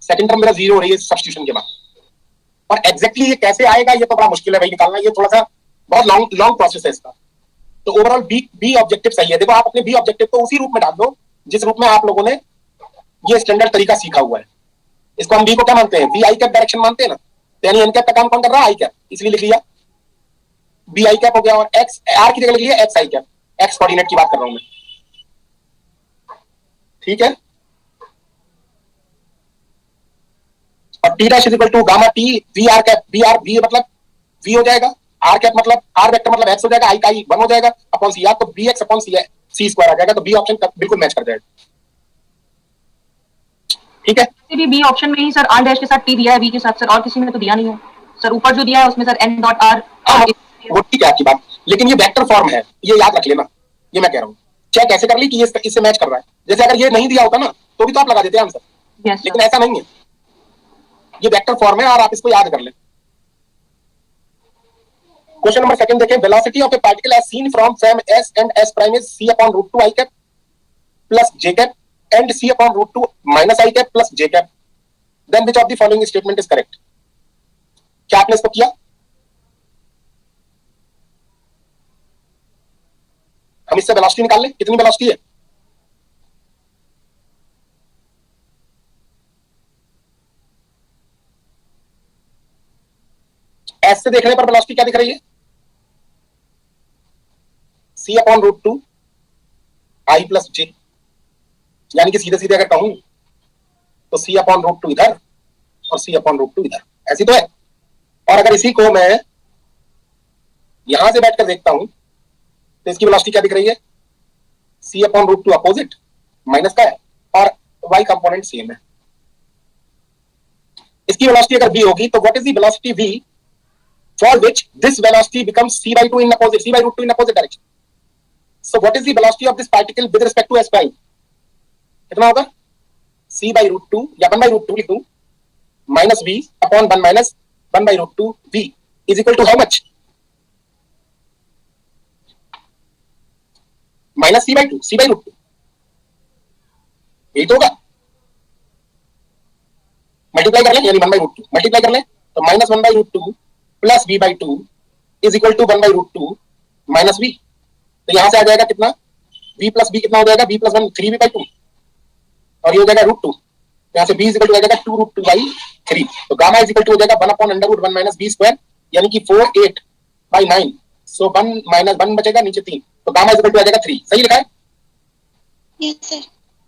सेकंड टर्म मेरा 0 हो रही है सब्स्टिट्यूशन के बाद, और एग्जैक्टली ये कैसे आएगा ये तो बड़ा मुश्किल है भाई निकालना, ये थोड़ा सा बहुत लॉन्ग प्रोसेस है इसका। तो ओवरऑल बी ऑब्जेक्टिव सही है। देखो आप अपने बी ऑब्जेक्टिव को उसी रूप में डाल दो जिस रूप में आप लोगों ने ये स्टैंडर्ड तरीका सीखा हुआ है। इसको हम बी को क्या मानते हैं? वी आई कैप डायरेक्शन मानते हैं ना, तो यानी एन कैप का काम कौन कर रहा है? आई कैप, इसलिए लिख लिया बी आई कैप हो गया, और एक्स आर की जगह लिख लिया X I cap, X coordinate की बात कर रहा हूं मैं, ठीक है? और T dash is equal to gamma T V R cap, V R V मतलब वी हो जाएगा, आर कैप मतलब आर वेक्टर मतलब एक्स हो जाएगा, आई का आई 1 हो जाएगा अपॉन सी, या तो बी एक्स अपॉन सी स्क्वायर आ जाएगा, तो बी ऑप्शन बिल्कुल मैच कर जाएगा, ठीक है? भी बी ऑप्शन में ही सर आर डैश के साथ टी दिया है, वी के साथ सर, और किसी ने तो दिया नहीं है सर। ऊपर जो दिया है उसमें सर एन डॉट आर, वो ठीक है आपकी बात, लेकिन ये वेक्टर फॉर्म है, ये याद रख लेना, ये मैं कह रहा हूँ। चेक ऐसे कर ली कि ये इससे मैच कर रहा है, जैसे अगर ये नहीं दिया होता ना तो भी तो आप लगा देते आंसर, Yes, sir. लेकिन ऐसा नहीं है, ये वेक्टर फॉर्म है और आप इसको याद कर लें। क्वेश्चन नंबर सेकंड देखें, velocity of a particle as seen from frame s and s prime is c upon root 2 i cap plus j cap and c upon root 2 minus i cap plus j cap, then which of the following statement is correct? क्या आपने इसको किया? हम इससे velocity निकाल लें, कितनी velocity है? एस से देखने पर वेलोसिटी क्या दिख रही है? c upon root 2 i plus j, यानी कि सीधे सीधे अगर कहूं तो c अपॉन रूट 2 इधर और c अपॉन रूट 2 इधर, ऐसी तो है। और अगर इसी को मैं यहां से बैठकर देखता हूं तो इसकी वेलोसिटी क्या दिख रही है? c upon root 2 opposite minus का है और y कंपोनेंट सेम है। इसकी वेलोसिटी अगर v होगी तो what is the velocity v for which this velocity becomes c by 2 in opposite, c by root 2 in opposite direction? So what is the velocity of this particle with respect to s prime? कितना होगा? c by root 2 या 1 by root 2 लिख दूं minus v upon 1 minus 1 by root 2 v is equal to how much? Minus c by 2, c by root 2, यही तो होगा। Multiply कर लें, यानी 1 by root 2 मल्टीप्लाई कर लें तो minus 1 by root 2 plus v by 2 is equal to 1 by root 2 minus v। तो यहां से आ जाएगा कितना? v प्लस b कितना हो जाएगा? v प्लस 1 3v by 2 और ये हो जाएगा रूट 2, यहां से b इज इक्वल टू आ जाएगा 2 रूट 2 by 3। तो गामा इज इक्वल टू हो जाएगा 1 upon under root 1 minus b square, यानी कि 4 8 by 9। सो 1 माइनस 1 बचेगा, नीचे 3, तो गामा इज इक्वल टू आ जाएगा 3। सही लिखा है? Yes, sir.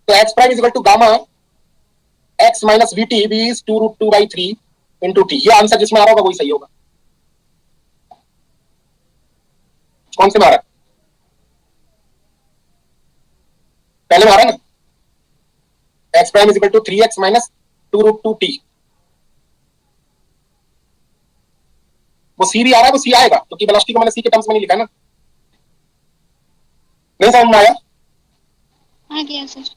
तो x prime is equal to gamma x minus vt v is 2 root 2 by 3 into t। ये आंसर जिसमें आ रहा होगा वही सही होगा। कौन से मारा? पहले मारा ना, x prime is equal to 3x minus 2 root 2 t। वो c भी आ रहा है, वो c आएगा क्योंकि वेलोसिटी को मैंने c के टर्म्स में नहीं लिखा है ना। नहीं समझ में आया? आ गया सर।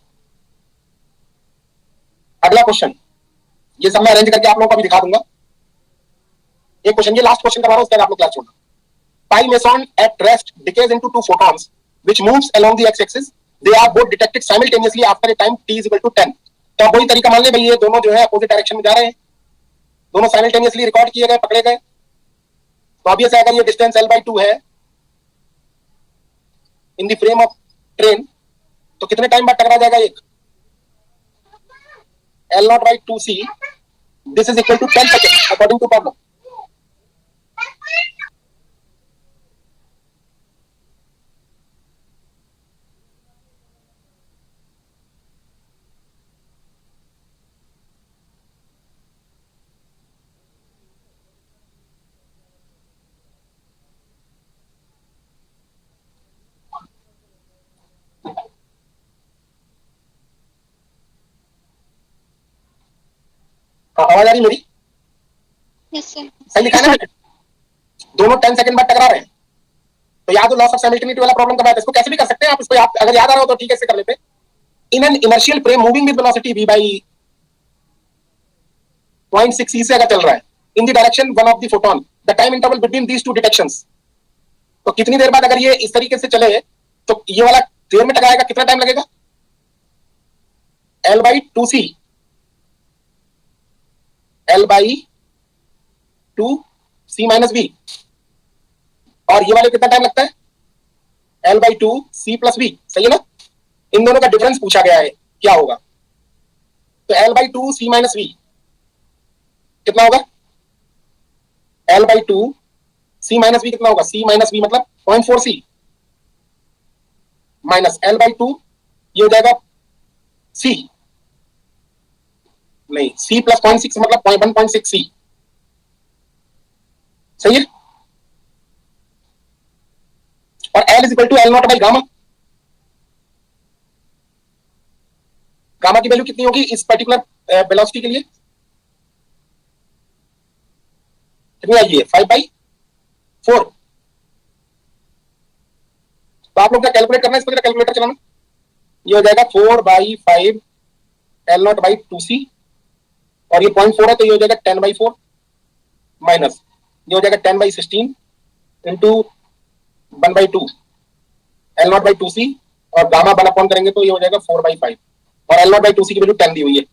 अगला क्वेश्चन, ये सब मैं अरेंज करके आप लोगों को भी दिखा दूंगा। एक क्वेश्चन, ये लास्ट क्वेश्चन करवा रहा हूं, उसके बाद आप लोग क्लास छोड़ना। Pi meson at rest decays into two photons which moves along the x-axis. They are both detected simultaneously after a time t is equal to 10. तो अब वही तरीका मान ले भाई, ये दोनों जो है अपोजिट डायरेक्शन में जा रहे हैं, दोनों साइमल्टेनियसली रिकॉर्ड किए गए, पकड़े गए। तो ऑब्वियस है अगर ये डिस्टेंस l by 2 है in the frame of train, तो कितने टाइम बाद टकरा जाएगा एक? L0 by 2c, this is equal to 10 seconds according to problem. आवाज आ रही मेरी? Yes, sir. सही लिखा है ना? दोनों 10 सेकंड बाद टकरा रहे हैं, तो याद हो लॉस ऑफ साइमल्टेनिटी वाला प्रॉब्लम का बात, इसको कैसे भी कर सकते हैं आप। इसको अगर याद आ रहा हो तो ठीक है, ऐसे कर लेते हैं। In an inertial frame moving with velocity v by 0.6 e से अगर चल रहा है in the direction one of the photon, the time interval between these two detections, तो कितनी देर बाद अगर ये इस तरीके से चले तो ये वाला देर में टकराएगा, कितना टाइम लगेगा? l by 2c, l by 2c minus v, और ये वाले कितना टाइम लगता है? l by 2c plus v। सही है ना? इन दोनों का डिफरेंस पूछा गया है, क्या होगा? तो l by 2c minus v कितना होगा? l by 2c minus v कितना होगा? c माइनस v मतलब 0.4c माइनस l by 2, ये हो जाएगा c, नहीं c प्लस 0.6 मतलब 1.6c। सही है? और L is equal to L0 by gamma. Gamma की वैल्यू कितनी होगी इस पर्टिकुलर वेलोसिटी के लिए? कितनी आई है? 5/4। तो आप लोग क्या कैलकुलेट करना है, इस पर कैलकुलेटर चलाना। ये हो जाएगा 4/5 L नॉट बाई 2C, और ये 0.4 है तो ये हो जाएगा 10/4 माइनस ये हो जाएगा 10/16 into 1/2 L not by 2C, और गामा 1 अपॉन करेंगे तो ये हो जाएगा 4/5, और L नॉट बाई 2C की वैल्यू 10 दी हुई है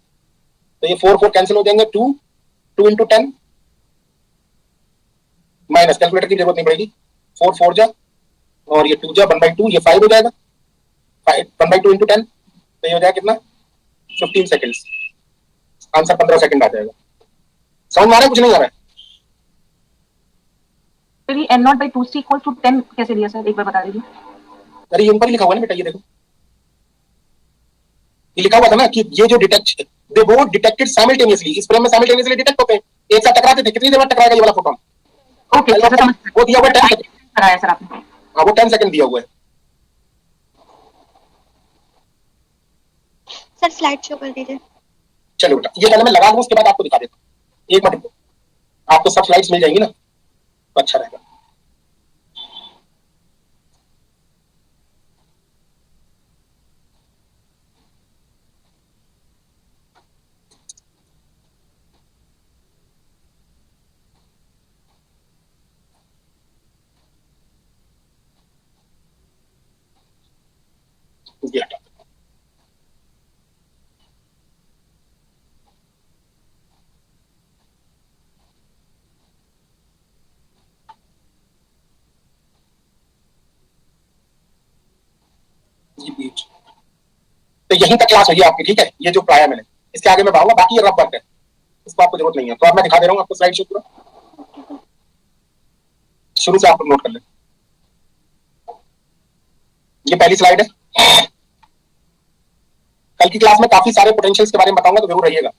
तो ये 4 कैंसिल हो जाएंगे, 2 इंटू 10 माइनस, कैलकुलेटर की जरूरत नहीं पड़ेगी, 4 जा और ये 2 जा, 1/2, ये 5 हो जाएगा, 1/2 इंटू 10 तो ये हो जाएगा कितना, 15 सेकेंड्स, आंसर 15 सेकंड आ जाएगा। समझ में आ रहा है कुछ नहीं आ रहा है? फिर ये L not by 2C equal to 10 कैसे लिया सर, एक बार बता दीजिए। अरे ये ऊपर ही लिखा हुआ है ना बेटा, ये देखो ये लिखा हुआ था ना कि ये जो detect they both detected simultaneously, इस फ्रेम में साइमल्टेनियसली डिटेक्ट होते हैं, एक साथ टकराते थे, कितनी देर में टकराएगा ये वाला फोटोन? ओके सर, समझ वो दिया हुआ है 10 सेकंड, कराया सर आपने। हाँ वो 10 सेकंड दिया हुआ है। सर स्लाइड शो कर दीजिए। चलो बेटा ये पहले मैं लगा दूं, उसके बाद आपको दिखा देता हूँ, एक मिनट, आपको सब स्लाइड्स मिल जाएंगी ना तो अच्छा रहेगा। ये हटा दो। ये बीच तो यहीं तक क्लास होगी आपकी, ठीक है, ये जो पढ़ाया मैंने इसके आगे मैं बढ़ाऊंगा, बाकी ये रफ वर्क है, इसको आपको जरूरत नहीं है, तो अब मैं दिखा दे रहा हूँ आपको स्लाइड शो पूरा, शुरू से आप नोट कर लें। ये पहली स्लाइड है, कल की क्लास में काफी सारे पोटेंशियल्स के बारे में बताऊंगा तो जरूर रहिएगा।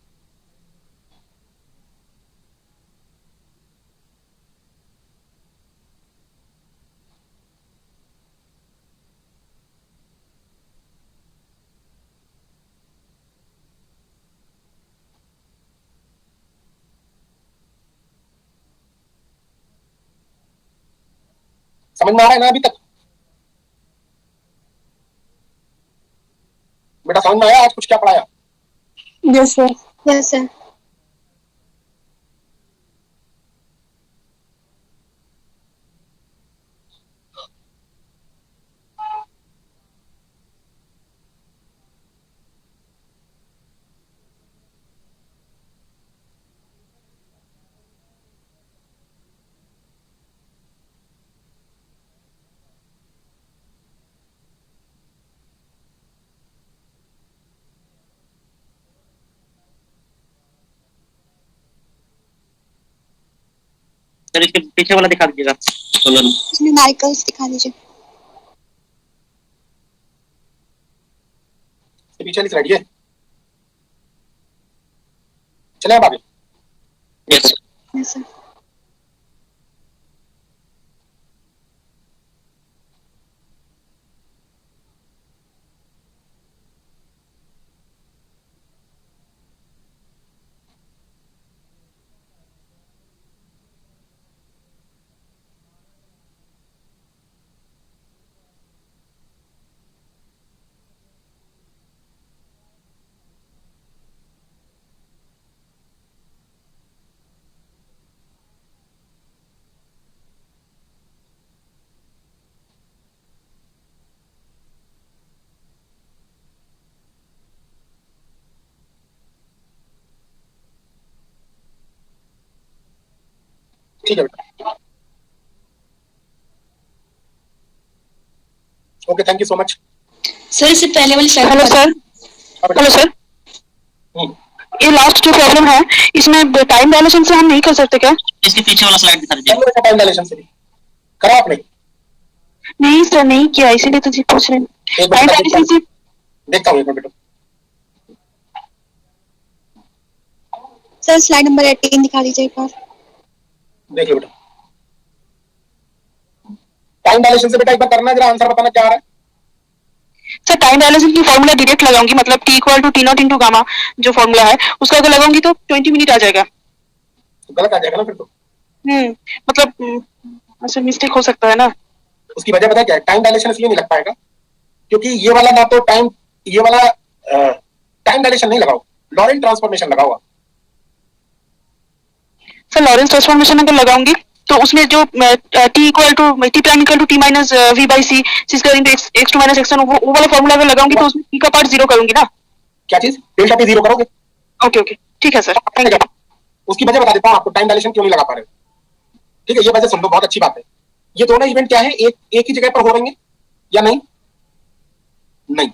समझ में आ रहा है ना अभी तक? बेटा समझ में आया आज कुछ क्या पढ़ाया? Yes sir. Yes sir. Sir इसके पीछे वाला दिखा दीजिएगा सोलर। न्यूमेरिकल्स दिखा दीजिए। पीछे वाली स्लाइड ये चले अब आगे। Yes yes sir. ठीक है बेटा, okay thank you so much. Sir इससे पहले वाली slide. Hello sir. Hello sir, हम्म, ये लास्ट जो प्रॉब्लम है इसमें टाइम डायलेशन से हम नहीं कर सकते क्या? इसके पीछे वाला स्लाइड दिखा दीजिए। चलो टाइम डायलेशन से करा आपने? नहीं सर, नहीं किया, इसीलिए तो जी पूछ रहे हैं। एक टाइम मिनट डायलेशन से देखता हूँ, एक मिनट बेटा। सर स्लाइड नंबर 18 दिखा दीजिए एक बार। देख लो बेटा, टाइम डायलेशन से बेटा एक बार करना, जरा आंसर बताना क्या आ रहा है। सर टाइम डायलेशन की फॉर्मूला डायरेक्ट लगाऊंगी, मतलब t equal to t0 into gamma जो फॉर्मूला है उसका अगर लगाऊंगी तो 20 मिनट आ जाएगा। तो गलत आ जाएगा ना फिर तो। मतलब ऐसे मिस्टेक हो सकता है ना। उसकी वजह पता है क्या है? टाइम डायलेशन इसलिए नहीं लग पाएगा क्योंकि ये वाला ना तो टाइम, ये वाला टाइम डायलेशन नहीं लगाओ, लॉरेंट ट्रांसफॉर्मेशन लगाओ आप। सर लॉरेंस ट्रांसफॉर्मेशन अगर लगाऊंगी तो उसमें जो T equal to T prime equal to T minus V by C इसका X two minus X one वो वाला फॉर्मूला अगर लगाऊंगी तो उसमें टी का पार्ट जीरो करूंगी ना? क्या चीज? डेल्टा पी जीरो करोगे। ओके ओके ठीक है सर, थैंक यू। उसकी वजह बता देता हूँ आपको, टाइम डायलेशन क्यों नहीं लगा पा रहे हो। ठीक है, ये वजह सुन लो, बहुत अच्छी बात है। ये दोनों इवेंट क्या है, एक ही जगह पर हो रहे हैं या नहीं? नहीं,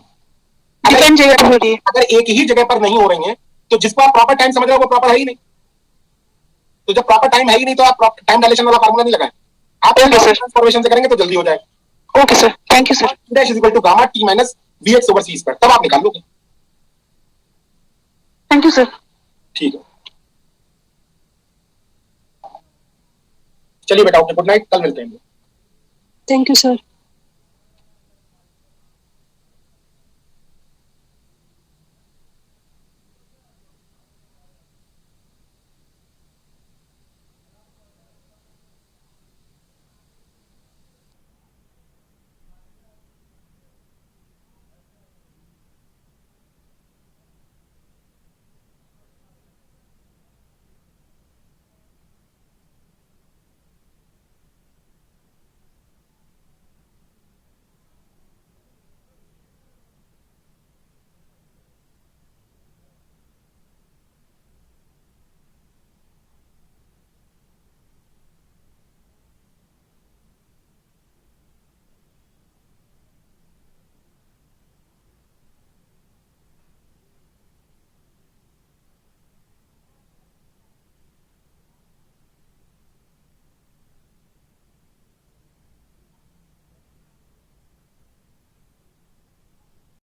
डिफरेंट जगह पर हो रही है। अगर एक ही जगह पर नहीं हो रही हैं तो जिसको आप प्रॉपर टाइम समझ रहे हो वो प्रॉपर है ही नहीं। तो जब प्रॉपर टाइम है ही नहीं तो आप टाइम डायलेशन वाला फार्मूला नहीं लगाएं, आप ट्रांसफॉर्मेशन से करेंगे तो जल्दी हो जाएगा। Okay sir, thank you sir. Dash is equal to gamma T minus V X over C square, तब आप निकाल लोगे। Thank you sir. ठीक है, चलिए बेटा, ओके, गुड नाइट, कल मिलते हैं। Thank you sir.